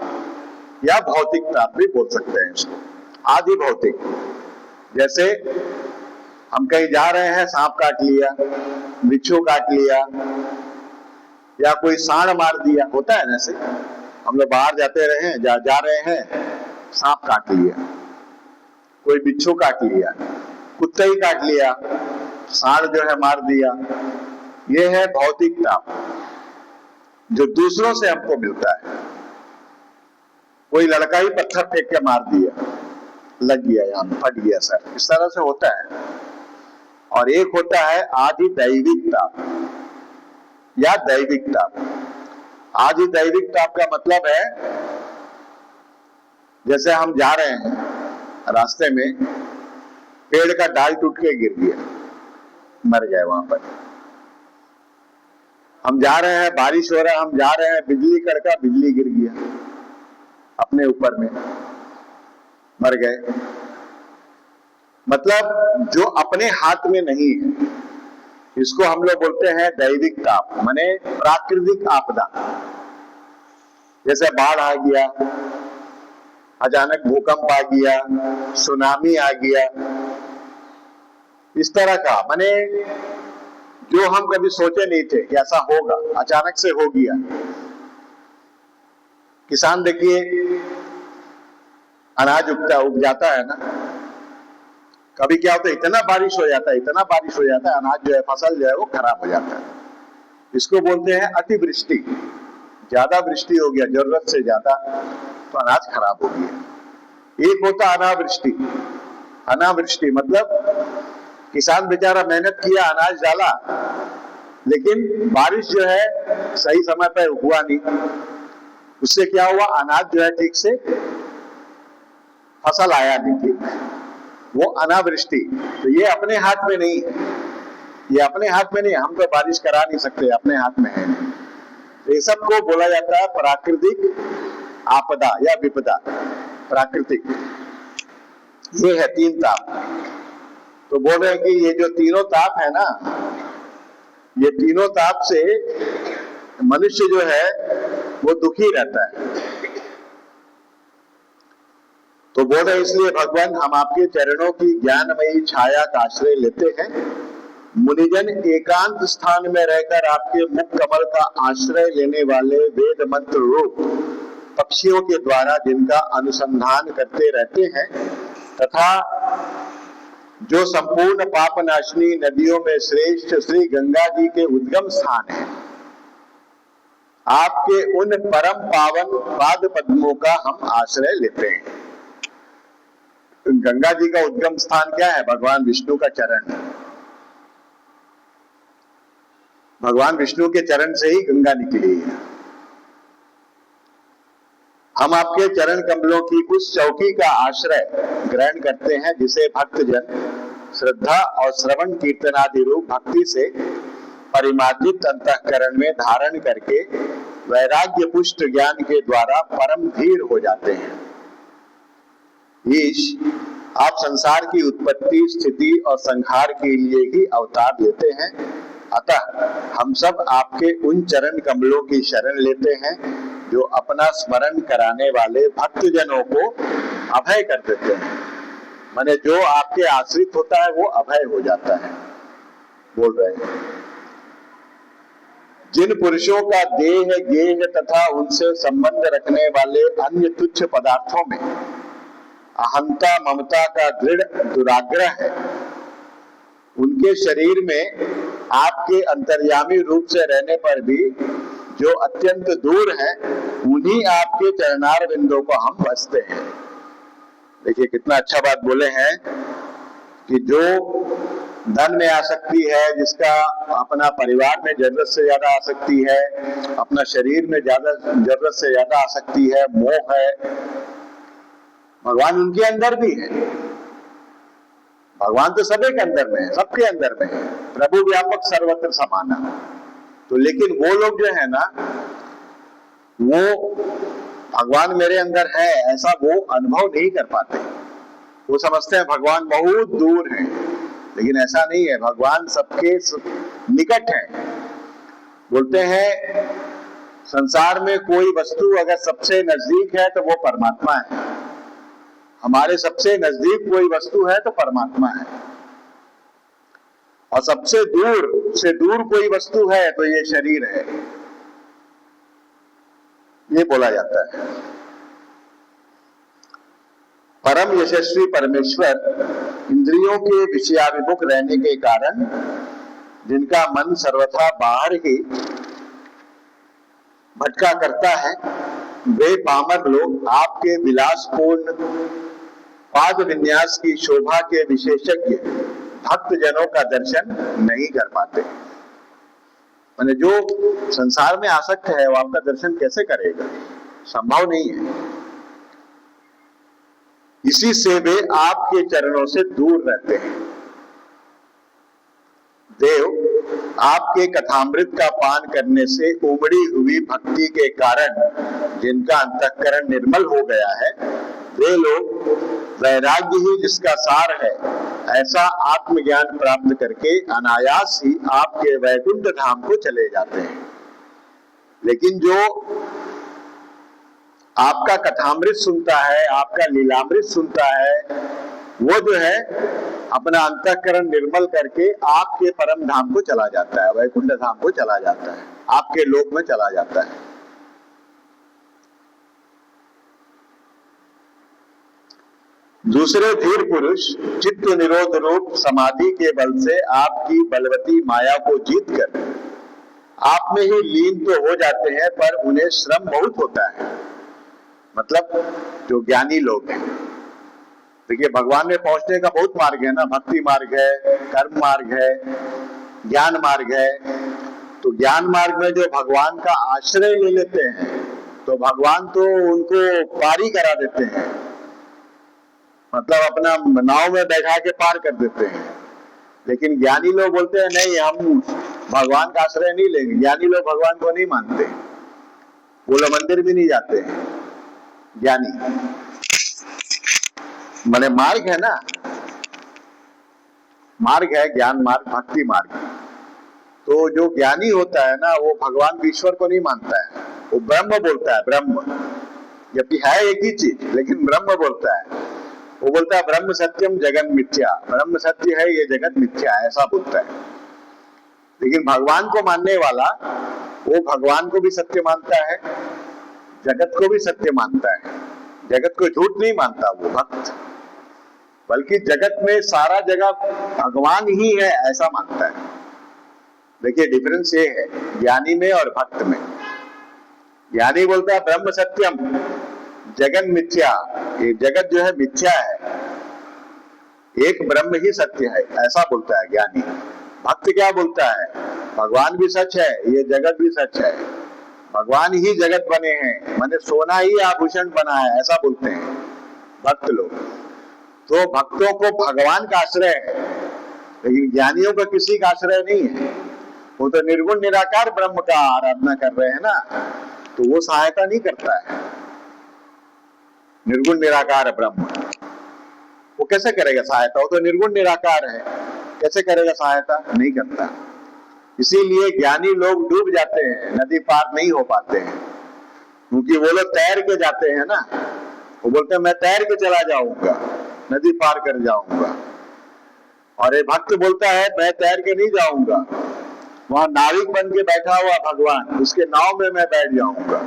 या भौतिक ताप भी बोल सकते हैं इसको। अधिभौतिक, जैसे हम कहीं जा रहे हैं, सांप काट लिया, बिच्छू काट लिया या कोई सांड मार दिया, होता है ना। ऐसे हम लोग बाहर जाते रहे, जा रहे हैं, सांप काट लिया, कोई बिच्छू काट लिया, कुत्ता ही काट लिया, सांड जो है मार दिया। ये है भौतिक ताप जो दूसरों से हमको मिलता है। कोई लड़का ही पत्थर फेंक के मार दिया, लग गया, यहाँ फट गया सर, इस तरह से होता है। और एक होता है आदि दैविक ताप या दैविक ताप। आदि दैविक ताप का मतलब है, जैसे हम जा रहे हैं, रास्ते में पेड़ का डाल टूट के गिर गया, मर गए वहां पर। हम जा रहे हैं, बारिश हो रहा है, हम जा रहे हैं, बिजली कड़का, बिजली गिर गया अपने ऊपर में, मर गए। मतलब जो अपने हाथ में नहीं है, इसको हम लोग बोलते हैं दैविक ताप, माने प्राकृतिक आपदा। जैसे बाढ़ आ गया, अचानक भूकंप आ गया, सुनामी आ गया, इस तरह का, माने जो हम कभी सोचे नहीं थे कि ऐसा होगा, अचानक से हो गया। किसान देखिए अनाज उग जाता है ना, कभी क्या होता है, इतना बारिश हो जाता है, इतना बारिश हो जाता है, अनाज जो है, फसल जो है वो खराब हो जाता है। इसको बोलते हैं अतिवृष्टि। ज्यादा वृष्टि हो गया, जरूरत से ज्यादा, तो अनाज खराब हो गया। एक होता अनावृष्टि। अनावृष्टि मतलब किसान बेचारा मेहनत किया, अनाज डाला, लेकिन बारिश जो है सही समय पर हुआ नहीं, उससे क्या हुआ, अनाज जो है ठीक से फसल आया नहीं, ठीक, वो अनावृष्टि। तो ये अपने हाथ में नहीं है, ये अपने हाथ में नहीं है, हम तो बारिश करा नहीं सकते, अपने हाथ में है नहीं। तो ये सबको बोला जाता है प्राकृतिक आपदा या विपदा। प्राकृतिक, ये है तीन ताप। तो बोल रहे हैं कि ये जो तीनों ताप है ना, ये तीनों ताप से मनुष्य जो है वो दुखी रहता है। तो बोल रहे इसलिए भगवान, हम आपके चरणों की ज्ञानमयी छाया का आश्रय लेते हैं। मुनिजन एकांत स्थान में रहकर आपके मुख कमल का आश्रय लेने वाले वेद मंत्र रूप पक्षियों के द्वारा जिनका अनुसंधान करते रहते हैं, तथा जो संपूर्ण पापनाशनी नदियों में श्रेष्ठ श्री गंगा जी के उद्गम स्थान है, आपके उन परम पावन पाद पद्मों का हम आश्रय लेते हैं। गंगा जी का उद्गम स्थान क्या है? भगवान विष्णु का चरण। भगवान विष्णु के चरण से ही गंगा निकली है। हम आपके चरण कमलों की उस चौकी का आश्रय ग्रहण करते हैं जिसे भक्तजन श्रद्धा और श्रवण कीर्तन आदि रूप भक्ति से परिमार्जित अंतःकरण में धारण करके वैराग्य पुष्ट ज्ञान के द्वारा परम धीर हो जाते हैं। ईश, आप संसार की उत्पत्ति, स्थिति और संहार के लिए ही अवतार लेते हैं, अतः हम सब आपके उन चरण कमलों की शरण लेते हैं जो अपना स्मरण कराने वाले भक्तजनों को अभय कर देते हैं। माने जो आपके आश्रित होता है वो अभय हो जाता है। बोल रहे हैं, जिन पुरुषों का देह, गेह तथा उनसे संबंध रखने वाले अन्य तुच्छ पदार्थों में अहंता ममता का दृढ़ दुराग्रह है, उनके शरीर में आपके अंतर्यामी रूप से रहने पर भी जो अत्यंत दूर है, उन्हीं आपके चरणार बिंदों को हम बसते हैं। देखिए कितना अच्छा बात बोले हैं कि जो धन में आसक्ति है, जिसका अपना परिवार में जरूरत से ज्यादा आसक्ति है, अपना शरीर में ज्यादा जरूरत से ज्यादा आसक्ति है, मोह है, भगवान उनके अंदर भी है। भगवान तो सभी के अंदर में है, सबके अंदर में है। प्रभु व्यापक सर्वत्र समाना। तो लेकिन वो लोग जो है ना, वो भगवान मेरे अंदर है ऐसा वो अनुभव नहीं कर पाते। वो समझते हैं भगवान बहुत दूर है, लेकिन ऐसा नहीं है। भगवान सबके निकट है। बोलते हैं संसार में कोई वस्तु अगर सबसे नजदीक है तो वो परमात्मा है। हमारे सबसे नजदीक कोई वस्तु है तो परमात्मा है, और सबसे दूर से दूर कोई वस्तु है तो ये शरीर है, ये बोला जाता है। परम यशस्वी परमेश्वर इंद्रियों के विषयाभिमुख रहने के कारण जिनका मन सर्वथा बाहर ही भटका करता है, वे पामर लोग आपके विलासपूर्ण पाद विन्यास की शोभा के विशेषज्ञ भक्त जनों का दर्शन नहीं कर पाते। माने जो संसार में आसक्त है वो आपका दर्शन कैसे करेगा? संभव नहीं है। इसी से वे आपके चरणों से दूर रहते हैं। देव, आपके कथामृत का पान करने से उमड़ी हुई भक्ति के कारण जिनका अंतःकरण निर्मल हो गया है, वे लोग वैराग्य ही जिसका सार है, ऐसा आत्मज्ञान प्राप्त करके अनायास ही आपके वैकुंठ धाम को चले जाते हैं। लेकिन जो आपका कथामृत सुनता है, आपका लीलामृत सुनता है, वो जो है अपना अंतःकरण निर्मल करके आपके परम धाम को चला जाता है, वैकुंठ धाम को चला जाता है, आपके लोक में चला जाता है। दूसरे धीर पुरुष चित्त निरोध रूप समाधि के बल से आपकी बलवती माया को जीतकर आप में ही लीन तो हो जाते हैं, पर उन्हें श्रम बहुत होता है। मतलब जो ज्ञानी लोग हैं, देखिए भगवान में पहुंचने का बहुत मार्ग है ना, भक्ति मार्ग है, कर्म मार्ग है, ज्ञान मार्ग है। तो ज्ञान मार्ग में जो भगवान का आश्रय ले लेते हैं, तो भगवान तो उनको पारी करा देते हैं, मतलब अपना नाव में बैठा के पार कर देते हैं। लेकिन ज्ञानी लोग बोलते हैं नहीं, हम भगवान का आश्रय नहीं लेंगे। ज्ञानी लोग भगवान को नहीं मानते, वो लोग मंदिर भी नहीं जाते हैं। ज्ञानी माने मार्ग है ना, मार्ग है ज्ञान मार्ग, भक्ति मार्ग। तो जो ज्ञानी होता है ना, वो भगवान ईश्वर को नहीं मानता है, वो ब्रह्म बोलता है, ब्रह्म। जबकि है एक ही चीज, लेकिन ब्रह्म बोलता है। वो बोलता है ब्रह्म सत्यम जगत मिथ्या, ब्रह्म सत्य है, ये जगत मिथ्या है, ऐसा बोलता है। लेकिन भगवान को मानने वाला, वो भगवान को भी सत्य मानता है, जगत को भी सत्य मानता है। जगत को झूठ नहीं मानता वो भक्त, बल्कि जगत में सारा जगह भगवान ही है ऐसा मानता है। देखिए डिफरेंस ये है ज्ञानी में और भक्त में। ज्ञानी बोलता है ब्रह्म सत्यम जगत मिथ्या, ये जगत जो है मिथ्या है, एक ब्रह्म ही सत्य है, ऐसा बोलता है ज्ञानी। भक्त क्या बोलता है? भगवान भी सच है, ये जगत भी सच है, भगवान ही जगत बने हैं, माने सोना ही आभूषण बना है, ऐसा बोलते हैं भक्त लोग। तो भक्तों को भगवान का आश्रय है, लेकिन ज्ञानियों का किसी का आश्रय नहीं है। वो तो निर्गुण निराकार ब्रह्म का आराधना कर रहे हैं ना, तो वो सहायता नहीं करता है। निर्गुण निराकार ब्रह्म वो कैसे करेगा सहायता? वो तो निर्गुण निराकार है, कैसे करेगा सहायता? नहीं करता। इसीलिए ज्ञानी लोग डूब जाते हैं, नदी पार नहीं हो पाते हैं, क्योंकि वो लोग तैर के जाते हैं ना। वो बोलते हैं मैं तैर के चला जाऊंगा, नदी पार कर जाऊंगा। और ये भक्त बोलता है मैं तैर के नहीं जाऊंगा, वहां नाविक बन के बैठा हुआ भगवान, उसके नाव में मैं बैठ जाऊंगा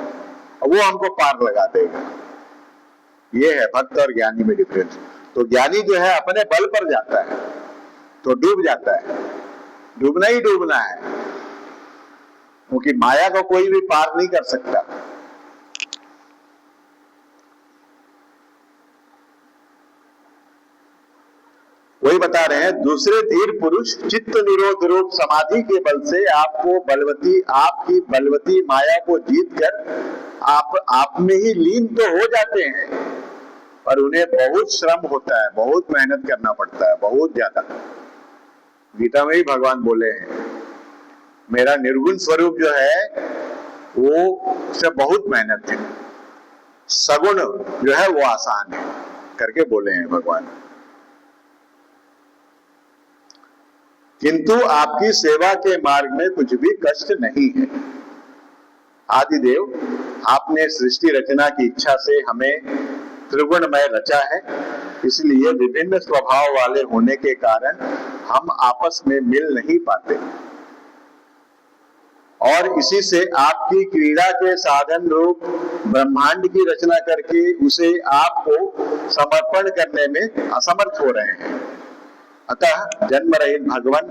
और वो हमको पार लगा देगा। ये है भक्त और ज्ञानी में डिफरेंस। तो ज्ञानी जो है अपने बल पर जाता है तो डूब जाता है, डूबना ही डूबना है, क्योंकि माया को कोई भी पार नहीं कर सकता। वही बता रहे हैं, दूसरे धीर पुरुष चित्त निरोध रूप समाधि के बल से आपकी बलवती माया को जीतकर आप में ही लीन तो हो जाते हैं, पर उन्हें बहुत श्रम होता है, बहुत मेहनत करना पड़ता है, बहुत ज्यादा। गीता में ही भगवान बोले हैं मेरा निर्गुण स्वरूप जो है वो से बहुत मेहनत है, सगुण जो है वो आसान है करके बोले हैं भगवान। किंतु आपकी सेवा के मार्ग में कुछ भी कष्ट नहीं है। आदिदेव, आपने सृष्टि रचना की इच्छा से हमें त्रिगुणमय रचा है, इसलिए विभिन्न स्वभाव वाले होने के कारण हम आपस में मिल नहीं पाते, और इसी से आपकी क्रीड़ा के साधन रूप ब्रह्मांड की रचना करके उसे आपको समर्पण करने में असमर्थ हो रहे हैं। अतः जन्म रहित भगवान,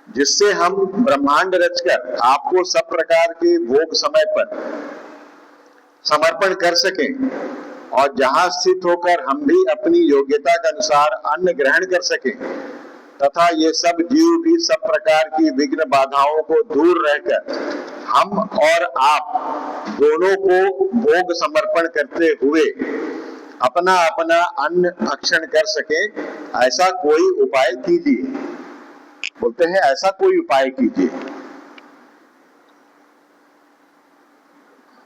जिससे हम ब्रह्मांड रचकर आपको सब प्रकार के भोग समय पर समर्पण कर सकें, और जहां स्थित होकर हम भी अपनी योग्यता के अनुसार अन्न ग्रहण कर सकें, तथा ये सब जीव भी सब प्रकार की विघ्न बाधाओं को दूर रहकर हम और आप दोनों को भोग समर्पण करते हुए अपना अपना अन्न भक्षण कर सके, ऐसा कोई उपाय कीजिए। बोलते हैं ऐसा कोई उपाय कीजिए।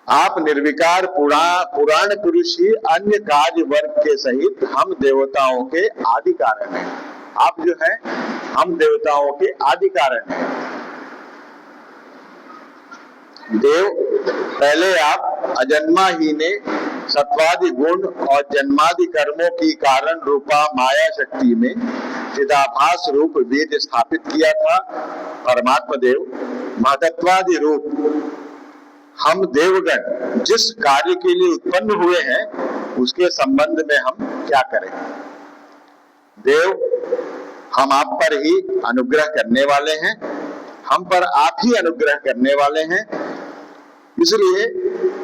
आप निर्विकार पुराण पुरुष ही अन्य कार्य वर्ग के सहित हम देवताओं के आदि कारण हैं। आप जो है हम देवताओं के आदि कारण हैं। देव, पहले आप अजन्मा ही ने सत्वादि गुण और जन्मादि कर्मों की कारण रूपा माया शक्ति में चिदाभास रूप वेद स्थापित किया था। परमात्मा देव, महतत्वादि रूप हम देवगण जिस कार्य के लिए उत्पन्न हुए हैं, उसके संबंध में हम क्या करें? देव, हम आप पर ही अनुग्रह करने वाले हैं, हम पर आप ही अनुग्रह करने वाले हैं, इसलिए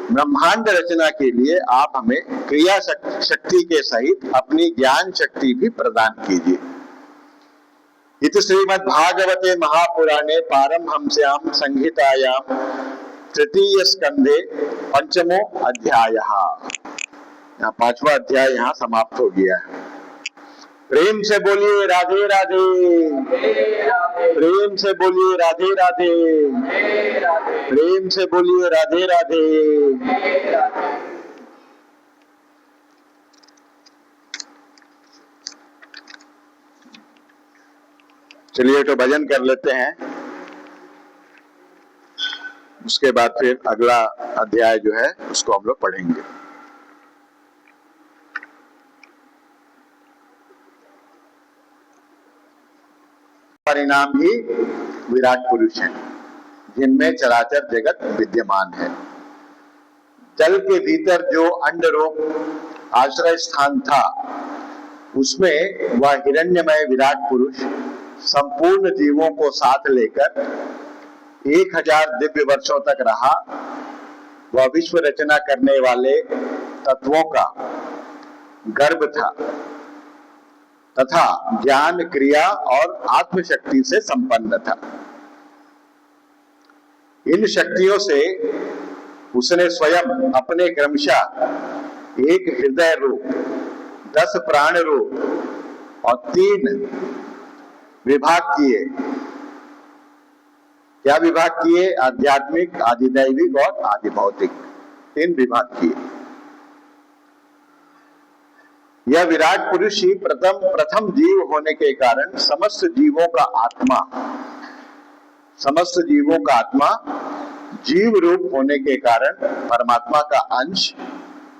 ब्रह्मांड रचना के लिए आप हमें क्रिया शक्ति के सहित अपनी ज्ञान शक्ति भी प्रदान कीजिए। इति श्रीमद् भागवते महापुराणे पारमहंस्याम संहितायाम तृतीय स्कंधे पंचमो अध्याय। यहाँ पांचवा अध्याय यहाँ समाप्त हो गया है। प्रेम से बोलिए राधे राधे, प्रेम से बोलिए राधे राधे, प्रेम से बोलिए राधे राधे। चलिए तो भजन कर लेते हैं, उसके बाद फिर अगला अध्याय जो है उसको हम लोग पढ़ेंगे। परिणाम ही विराट पुरुष हैं, जिनमें चराचर जगत विद्यमान है। जल के भीतर जो अंड रूप आश्रय स्थान था, उसमें वह हिरण्यमय विराट पुरुष संपूर्ण जीवों को साथ लेकर 1000 दिव्य वर्षों तक रहा। वह विश्व रचना करने वाले तत्वों का गर्भ था। तथा ज्ञान, क्रिया और आत्मशक्ति से संपन्न था। इन शक्तियों से उसने स्वयं अपने क्रमशः एक हृदय रूप, 10 प्राण रूप और 3 विभाग किए। क्या विभाग किए? आध्यात्मिक, आदिदैविक और आदिभौतिक, 3 विभाग किए। यह विराट पुरुष ही प्रथम जीव होने के कारण समस्त जीवों का आत्मा, जीव रूप होने के कारण परमात्मा का अंश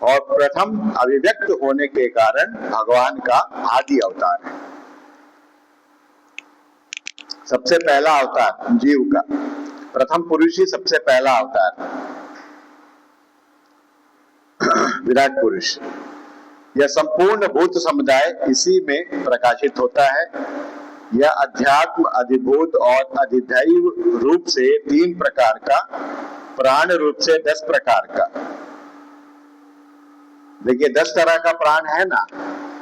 और प्रथम अभिव्यक्त होने के कारण भगवान का आदि अवतार है। सबसे पहला अवतार जीव का, प्रथम पुरुष ही सबसे पहला अवतार, विराट पुरुष। यह संपूर्ण भूत समुदाय इसी में प्रकाशित होता है। यह अध्यात्म, अधिभूत और अधिदैव रूप से 3 प्रकार का, प्राण रूप से 10 प्रकार का। देखिए 10 तरह का प्राण है ना,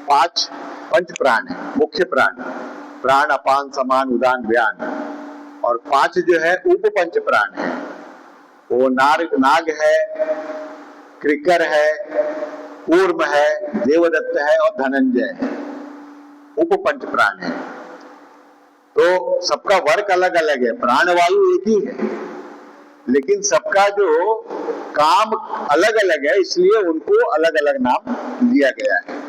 5 पंच प्राण है, मुख्य प्राण, प्राण, अपान, समान, उदान, व्यान, और 5 जो है उप पंच प्राण है। वो नाग है, क्रिकर है, कूर्म है, देवदत्त है और धनंजय है, उप पंच प्राण है। तो सबका वर्क अलग अलग है, प्राणवायु एक ही है, लेकिन सबका जो काम अलग अलग है, इसलिए उनको अलग अलग नाम दिया गया है।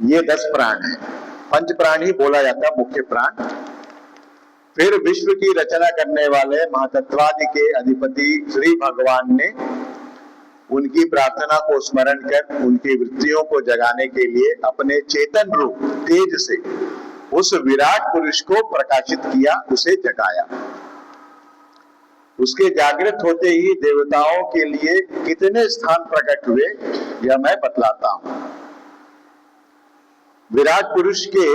ये 10 प्राण है, पंच प्राण ही बोला जाता है, मुख्य प्राण। फिर विश्व की रचना करने वाले महातत्वादि के अधिपति श्री भगवान ने उनकी प्रार्थना को स्मरण कर उनकी वृत्तियों को जगाने के लिए अपने चेतन रूप तेज से उस विराट पुरुष को प्रकाशित किया, उसे जगाया। उसके जागृत होते ही देवताओं के लिए कितने स्थान प्रकट हुए, यह मैं बतलाता हूं। विराट पुरुष के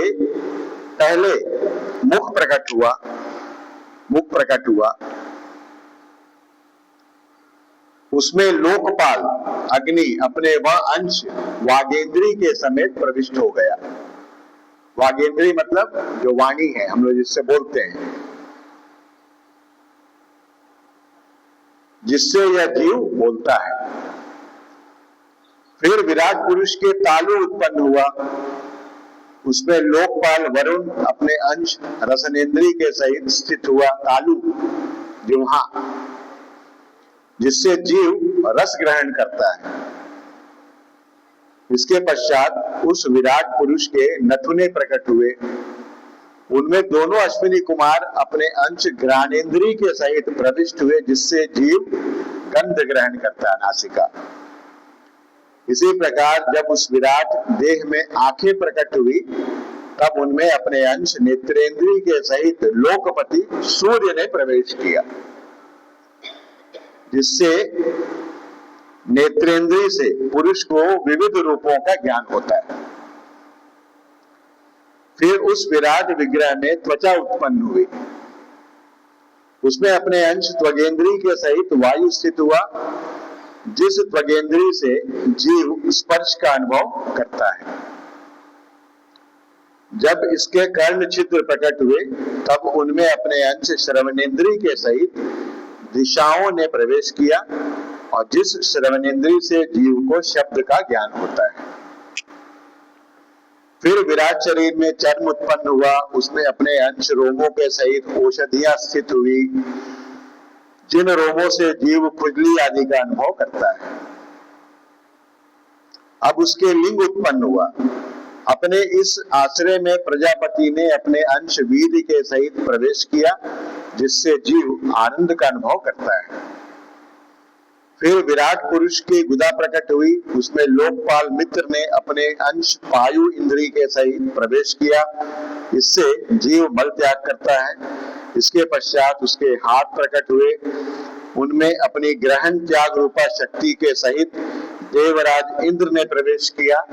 पहले मुख प्रकट हुआ, उसमें लोकपाल अग्नि अपने वह अंश वागेंद्री के समेत प्रविष्ट हो गया। वागेंद्री मतलब जो वाणी है, हम लोग जिससे बोलते हैं, जिससे यह जीव बोलता है। फिर विराट पुरुष के तालु उत्पन्न हुआ, उसमें लोकपाल वरुण अपने अंश रसनेन्द्रिय के सहित स्थित हुआ। तालु जिह्वा, जिससे जीव रस ग्रहण करता है। इसके पश्चात उस विराट पुरुष के नथुने प्रकट हुए, उनमें दोनों अश्विनी कुमार अपने अंश घ्राणेन्द्रिय के सहित प्रविष्ट हुए, जिससे जीव गंध ग्रहण करता है, नासिका। इसी प्रकार जब उस विराट देह में आंखें प्रकट हुई, तब उनमें अपने अंश नेत्रेंद्रिय के सहित लोकपति सूर्य ने प्रवेश किया, जिससे नेत्रेंद्रिय से पुरुष को विविध रूपों का ज्ञान होता है। फिर उस विराट विग्रह में त्वचा उत्पन्न हुई, उसमें अपने अंश त्वगेंद्रिय के सहित वायु स्थित हुआ, जिस त्वगेंद्रिय से जीव स्पर्श का अनुभव करता है। जब इसके कर्ण छिद्र प्रकट हुए, तब उनमें अपने अंश श्रवणेन्द्रिय के सहित दिशाओं ने प्रवेश किया, और जिस श्रवणेन्द्रिय से जीव को शब्द का ज्ञान होता है। फिर विराट शरीर में चर्म उत्पन्न हुआ, उसमें अपने अंश रोमों के सहित औषधियां स्थित हुई, जिन रोमों से जीव खुजली आदि का अनुभव करता है। अब उसके लिंग उत्पन्न हुआ, अपने इस आश्रय में प्रजापति ने अपने अंश वीर्य के सहित प्रवेश किया, जिससे जीव आनंद का अनुभव करता है। फिर विराट पुरुष की गुदा प्रकट हुई, उसमें लोकपाल मित्र ने अपने अंश पायु इंद्रिय के सहित प्रवेश किया, इससे जीव मल त्याग करता है। इसके पश्चात उसके हाथ प्रकट हुए, उनमें अपनी ग्रहण त्याग रूपा शक्ति के सहित देवराज इंद्र ने प्रवेश किया।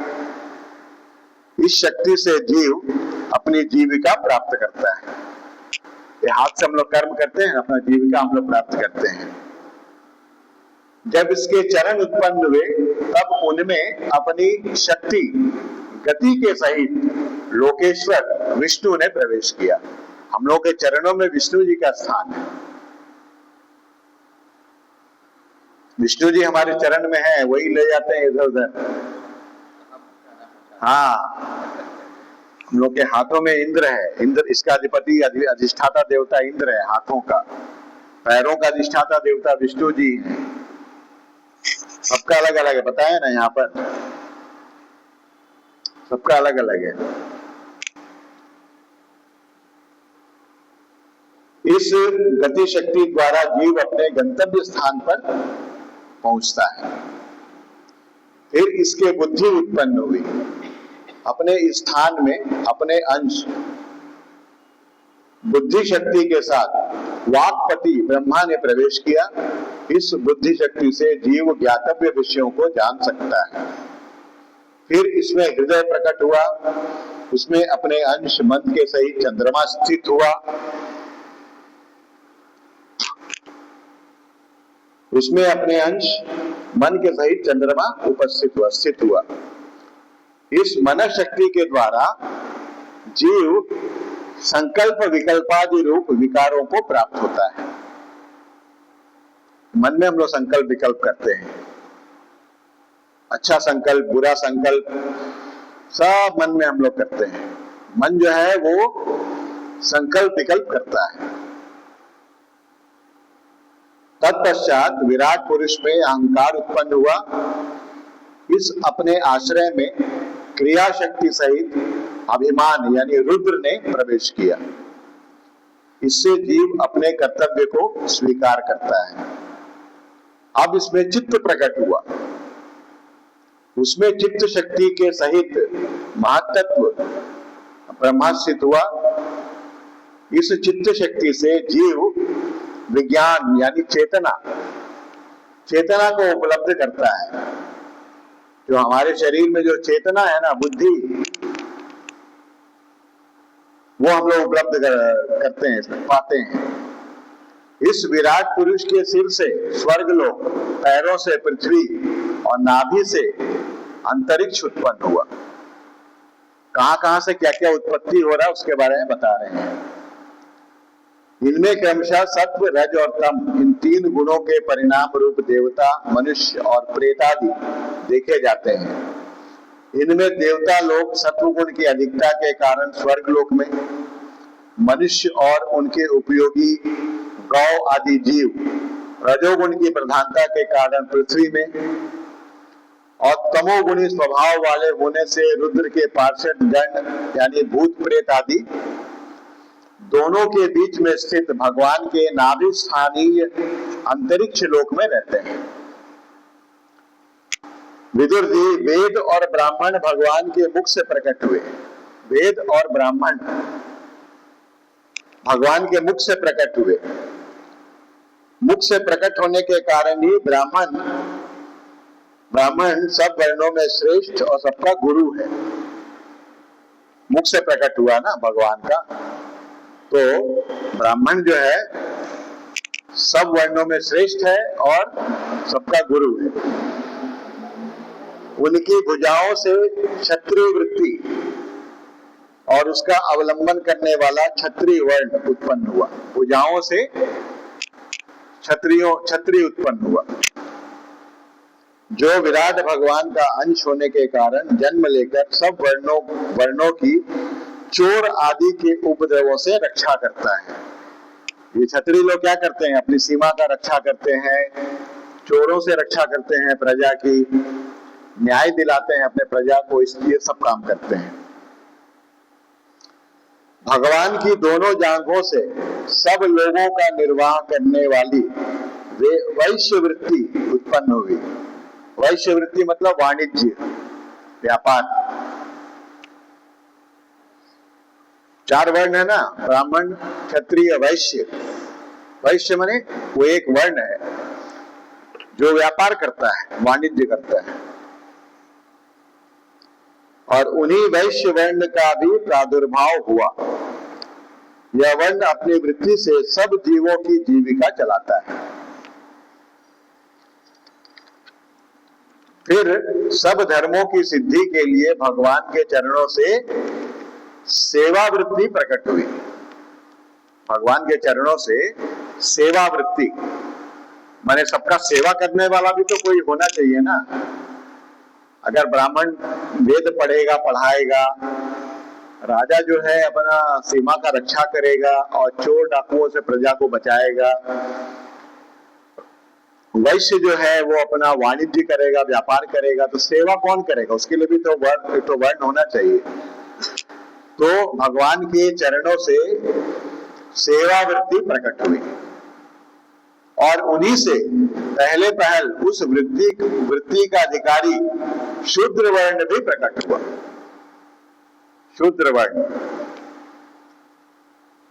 इस शक्ति से जीव अपनी जीविका प्राप्त करता है। ये हाथ से हम लोग कर्म करते हैं, अपना जीविका हम लोग प्राप्त करते हैं। जब इसके चरण उत्पन्न हुए तब उनमें अपनी शक्ति गति के सहित लोकेश्वर विष्णु ने प्रवेश किया। हम लोग के चरणों में विष्णु जी का स्थान है। विष्णु जी हमारे चरण में है, वही ले जाते हैं इधर उधर। हाँ, हम लोग के हाथों में इंद्र है। इंद्र इसका अधिपति अधिष्ठाता देवता इंद्र है हाथों का। पैरों का अधिष्ठाता देवता विष्णु जी है। सबका अलग अलग है, बताया ना यहाँ पर, सबका अलग अलग है। इस गति शक्ति द्वारा जीव अपने गंतव्य स्थान पर पहुंचता है। फिर इसके बुद्धि उत्पन्न हुई। अपने स्थान में अपने अंश बुद्धि शक्ति के साथ वाक्पति ब्रह्मा ने प्रवेश किया। इस बुद्धि शक्ति से जीव ज्ञातव्य विषयों को जान सकता है। फिर इसमें हृदय प्रकट हुआ। उसमें अपने अंश मन के सहित चंद्रमा स्थित हुआ। उसमें अपने अंश मन के सहित चंद्रमा उपस्थित हुआ, स्थित हुआ। इस मन शक्ति के द्वारा जीव संकल्प विकल्पादि रूप विकारों को प्राप्त होता है। मन में हम लोग संकल्प विकल्प करते हैं, अच्छा संकल्प, बुरा संकल्प, सब मन में हम लोग करते हैं। मन जो है वो संकल्प विकल्प करता है। तत्पश्चात विराट पुरुष में अहंकार उत्पन्न हुआ। इस अपने आश्रय में क्रिया शक्ति सहित अभिमान यानी रुद्र ने प्रवेश किया। इससे जीव अपने कर्तव्य को स्वीकार करता है। अब इसमें चित्त प्रकट हुआ। उसमें चित्त शक्ति के सहित महातत्व ब्रह्मा स्थित हुआ। इस चित्त शक्ति से जीव विज्ञान यानी चेतना को उपलब्ध करता है। जो हमारे शरीर में जो चेतना है ना, बुद्धि, वो हम लोग उपलब्ध करते हैं, पाते हैं। इस विराट पुरुष के सिर से स्वर्गलोक, पैरों से पृथ्वी और नाभि से अंतरिक्ष उत्पन्न हुआ। कहां कहां से क्या क्या उत्पत्ति हो रहा है उसके बारे में बता रहे हैं। इनमें क्रमशः सत्व, रज और तम, इन तीन गुणों के परिणाम रूप देवता, मनुष्य और प्रेतादि देखे जाते हैं। इनमें देवता लोग सत्व गुण की अधिकता के कारण स्वर्ग लोक में, मनुष्य और उनके उपयोगी गौ आदि जीव रजोगुण की प्रधानता के कारण पृथ्वी में, और तमोगुणी स्वभाव वाले होने से रुद्र के पार्षद गण यानी भूत प्रेत आदि दोनों के बीच में स्थित भगवान के नाभि स्थानीय अंतरिक्ष लोक में रहते हैं। विदुर जी, वेद और ब्राह्मण भगवान के मुख से प्रकट हुए। वेद और ब्राह्मण भगवान के मुख से प्रकट हुए। मुख से प्रकट होने के कारण ही ब्राह्मण सब वर्णों में श्रेष्ठ और सबका गुरु है। मुख से प्रकट हुआ ना भगवान का, तो ब्राह्मण जो है सब वर्णों में श्रेष्ठ है और सबका गुरु है। उनकी भुजाओं से क्षत्रिय वृत्ति और उसका अवलंबन करने वाला क्षत्रिय वर्ण उत्पन्न हुआ। भुजाओं से क्षत्रिय उत्पन्न हुआ, जो विराट भगवान का अंश होने के कारण जन्म लेकर सब वर्णों की चोर आदि के उपद्रवों से रक्षा करता है। ये क्षत्रिय लोग क्या करते हैं? अपनी सीमा का रक्षा करते हैं, चोरों से रक्षा करते हैं, प्रजा की न्याय दिलाते हैं अपने प्रजा को, इसलिए सब काम करते हैं। भगवान की दोनों जांघों से सब लोगों का निर्वाह करने वाली वे वैश्य वृत्ति उत्पन्न हुई। वैश्य वृत्ति मतलब वाणिज्य, व्यापार। 4 वर्ण है ना, ब्राह्मण, क्षत्रिय, वैश्य। वैश्य माने वो एक वर्ण है जो व्यापार करता है, वाणिज्य करता है। और उन्हीं वैश्य वर्ण का भी प्रादुर्भाव हुआ। यह वर्ण अपनी वृत्ति से सब जीवों की जीविका चलाता है। फिर सब धर्मों की सिद्धि के लिए भगवान के चरणों से सेवा वृत्ति प्रकट हुई। भगवान के चरणों से सेवा वृत्ति माने सबका सेवा करने वाला भी तो कोई होना चाहिए ना। अगर ब्राह्मण वेद पढ़ेगा, पढ़ाएगा, राजा जो है अपना सीमा का रक्षा करेगा और चोर डाकुओं से प्रजा को बचाएगा, वैश्य जो है वो अपना वाणिज्य करेगा, व्यापार करेगा, तो सेवा कौन करेगा? उसके लिए भी तो वर्ण होना चाहिए। तो भगवान के चरणों से सेवा वृत्ति प्रकट हुई और उन्हीं से पहले पहल उस वृत्ति का अधिकारी शूद्र वर्ण भी प्रकट हुआ। शूद्र वर्ण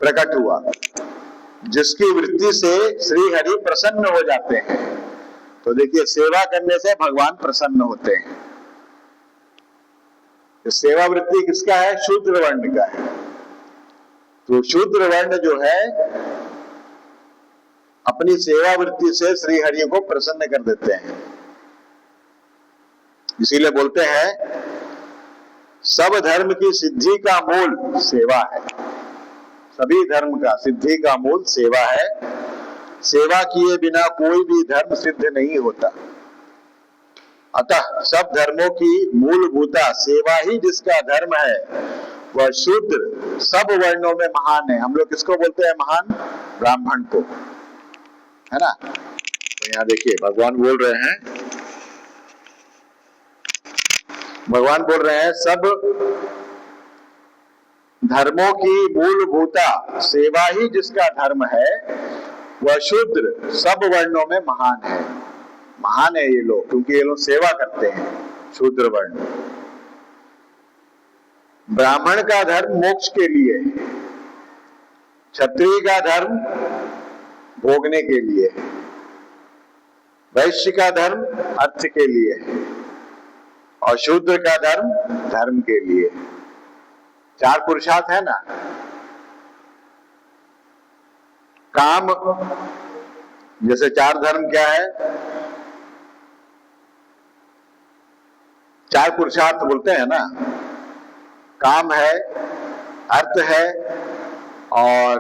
प्रकट हुआ जिसकी वृत्ति से श्री हरि प्रसन्न हो जाते हैं। तो देखिए, सेवा करने से भगवान प्रसन्न होते हैं। सेवा वृत्ति किसका है? शूद्र वर्ण का है। तो शूद्र वर्ण जो है अपनी सेवा वृत्ति से श्री हरि को प्रसन्न कर देते हैं। इसीलिए बोलते हैं सब धर्म की सिद्धि का मूल सेवा है। सभी धर्म का सिद्धि का मूल सेवा है। सेवा किए बिना कोई भी धर्म सिद्ध नहीं होता। अतः सब धर्मों की मूलभूता सेवा ही जिसका धर्म है वह शूद्र सब वर्णों में महान है। हम लोग किसको बोलते हैं महान? ब्राह्मण को, है ना। तो यहाँ देखिए भगवान बोल रहे हैं सब धर्मों की मूलभूता सेवा ही जिसका धर्म है वह शूद्र सब वर्णों में महान है। महान है ये लोग क्योंकि ये लोग सेवा करते हैं। शूद्र वर्ण ब्राह्मण का धर्म मोक्ष के लिए, क्षत्रिय का धर्म भोगने के लिए, वैश्य का धर्म अर्थ के लिए और शूद्र का धर्म धर्म के लिए। चार पुरुषार्थ है ना। काम, जैसे चार धर्म क्या है? चार पुरुषार्थ बोलते हैं ना। काम है, अर्थ है और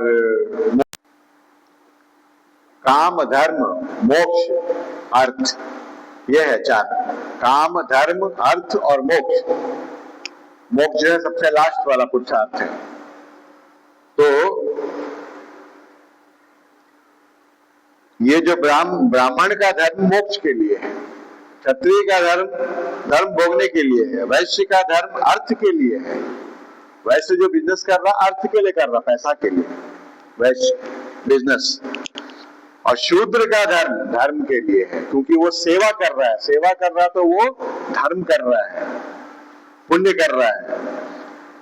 काम, धर्म, मोक्ष, अर्थ, यह है चार। काम, धर्म, अर्थ और मोक्ष। मोक्ष जो है सबसे लास्ट वाला पुरुषार्थ है। तो ये जो ब्राह्मण का धर्म मोक्ष के लिए है, क्षत्रिय का धर्म भोगने के लिए है, वैश्य का धर्म अर्थ के लिए है। वैश्य जो बिजनेस कर रहा अर्थ के लिए कर रहा, पैसा के लिए, वैश्य बिजनेस। और शूद्र का धर्म के लिए है क्योंकि वो सेवा कर रहा है। सेवा कर रहा तो वो धर्म कर रहा है, पुण्य कर रहा है।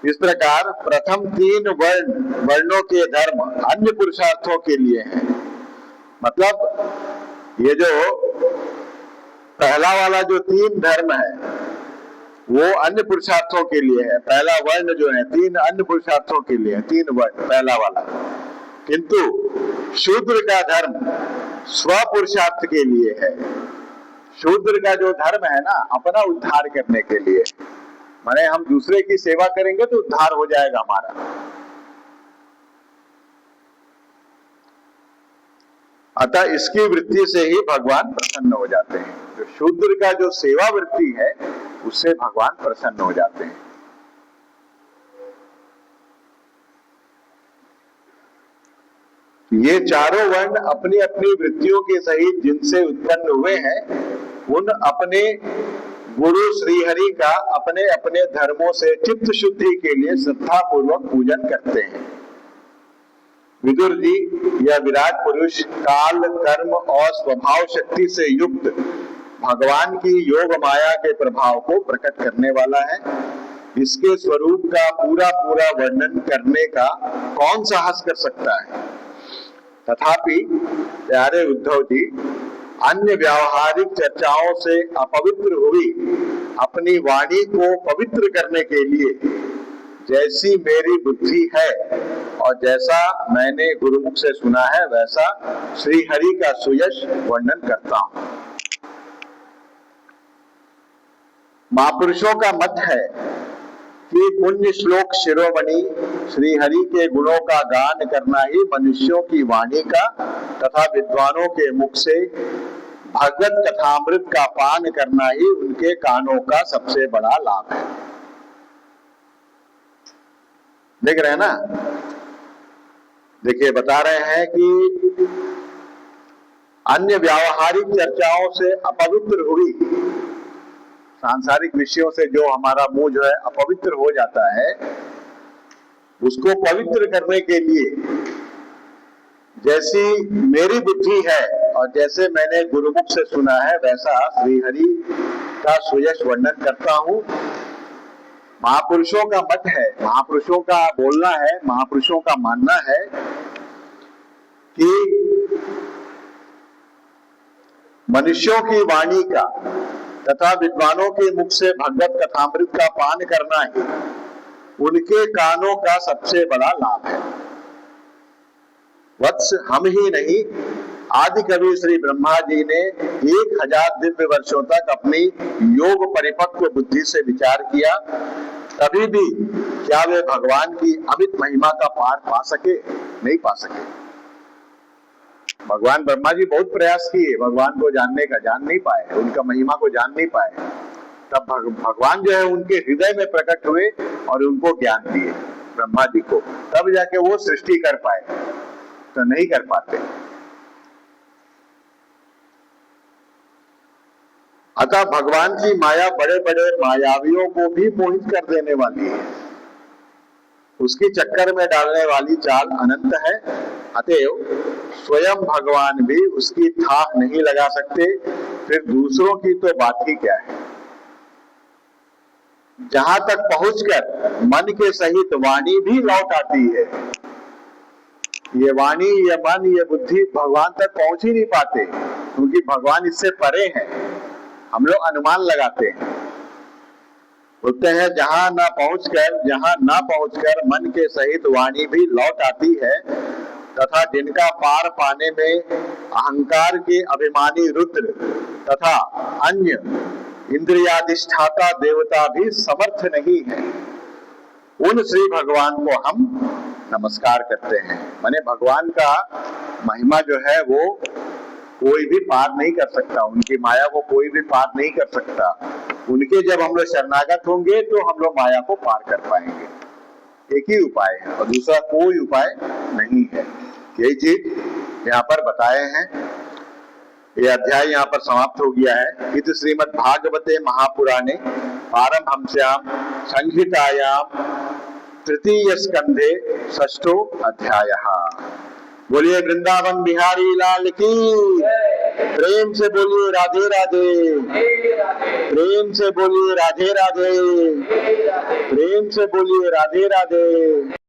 इस प्रकार प्रथम तीन वर्णों के धर्म अन्य पुरुषार्थों के लिए हैं। मतलब ये जो पहला वाला जो तीन धर्म है वो अन्य पुरुषार्थों के लिए है। पहला वर्ण जो है तीन अन्य पुरुषार्थों के लिए है, तीन वर्ण पहला वाला। किंतु शूद्र का धर्म स्व पुरुषार्थ के लिए है। शूद्र का जो धर्म है ना, अपना उद्धार करने के लिए, माने हम दूसरे की सेवा करेंगे तो उद्धार हो जाएगा हमारा। अतः इसकी वृत्ति से ही भगवान प्रसन्न हो जाते हैं। जो शूद्र का जो सेवा वृत्ति है उससे भगवान प्रसन्न हो जाते हैं। ये चारों वर्ण अपनी अपनी वृत्तियों के सहित जिनसे उत्पन्न हुए हैं उन अपने गुरु श्रीहरि का अपने अपने धर्मों से चित्त शुद्धि के लिए श्रद्धा पूर्वक पूजन करते हैं। विदुर जी यह विराट पुरुष काल, कर्म और स्वभाव शक्ति से युक्त भगवान की योग माया के प्रभाव को प्रकट करने वाला है। इसके स्वरूप का पूरा पूरा वर्णन करने का कौन साहस कर सकता है। तथापि प्यारे उद्धव जी, अन्य व्यावहारिक चर्चाओं से अपवित्र हुई अपनी वाणी को पवित्र करने के लिए जैसी मेरी बुद्धि है और जैसा मैंने गुरुमुख से सुना है वैसा श्री हरि का सुयश वर्णन करता हूं। महापुरुषों का मत है कि पुण्य श्लोक शिरोमणि श्री हरि के गुणों का गान करना ही मनुष्यों की वाणी का तथा विद्वानों के मुख से भगवत कथामृत का पान करना ही उनके कानों का सबसे बड़ा लाभ है। देख रहे हैं ना, देखिए बता रहे हैं कि अन्य व्यावहारिक चर्चाओं से अपवित्र हुई, सांसारिक विषयों से जो हमारा मुंह जो है अपवित्र हो जाता है, उसको पवित्र करने के लिए जैसी मेरी बुद्धि है और जैसे मैंने गुरुमुख से सुना है वैसा श्रीहरि का सुयश वर्णन करता हूं। महापुरुषों का मत है, महापुरुषों का बोलना है, महापुरुषों का मानना है कि मनुष्यों की वाणी का तथा विद्वानों के मुख से भगवत कथामृत का पान करना ही उनके कानों का सबसे बड़ा लाभ है। वत्स, हम ही नहीं, आदि कवि श्री ब्रह्मा जी ने 1000 दिव्य वर्षों तक अपनी योग परिपक्व बुद्धि से विचार किया, तभी भी क्या वे भगवान की अमित महिमा का पार पा सके? नहीं पा सके। भगवान ब्रह्मा जी बहुत प्रयास किए भगवान को जानने का, जान नहीं पाए, उनका महिमा को जान नहीं पाए। तब भगवान जो है उनके हृदय में प्रकट हुए और उनको ज्ञान दिए ब्रह्मा जी को, तब जाके वो सृष्टि कर पाए, तो नहीं कर पाते। अतः भगवान की माया बड़े बड़े मायावियों को भी मोहित कर देने वाली है, उसकी चक्कर में डालने वाली चाल अनंत है। अतएव स्वयं भगवान भी उसकी था नहीं लगा सकते, फिर दूसरों की तो बात ही क्या है। जहां तक पहुंचकर मन के सहित वाणी भी लौट आती है, ये वाणी, ये मन, ये बुद्धि भगवान तक पहुंच ही नहीं पाते, क्योंकि भगवान इससे परे हैं। हम लोग अनुमान लगाते हैं, बोलते हैं जहां ना पहुंचकर मन के सहित वाणी भी लौट आती है, तथा जिनका पार पाने में अहंकार के अभिमानी रुद्र तथा अन्य इंद्रियाधिष्ठाता देवता भी समर्थ नहीं है, उन श्री भगवान को हम नमस्कार करते हैं। माने भगवान का महिमा जो है वो कोई भी पार नहीं कर सकता, उनकी माया को कोई भी पार नहीं कर सकता। उनके जब हम लोग शरणागत होंगे तो हम लोग माया को पार कर पाएंगे। एक ही उपाय है और दूसरा कोई उपाय नहीं है। यही चीज यहाँ पर बताए हैं। ये अध्याय यहाँ पर समाप्त हो गया है। इत श्रीमद् भागवते महापुराणे पारमहंस्याम संहितायाम तृतीय स्कंधे षष्ठो अध्यायः। बोलिए वृंदावन बिहारी लाल की, प्रेम से बोलिए राधे राधे, प्रेम से बोलिए राधे राधे, प्रेम से बोलिए राधे राधे।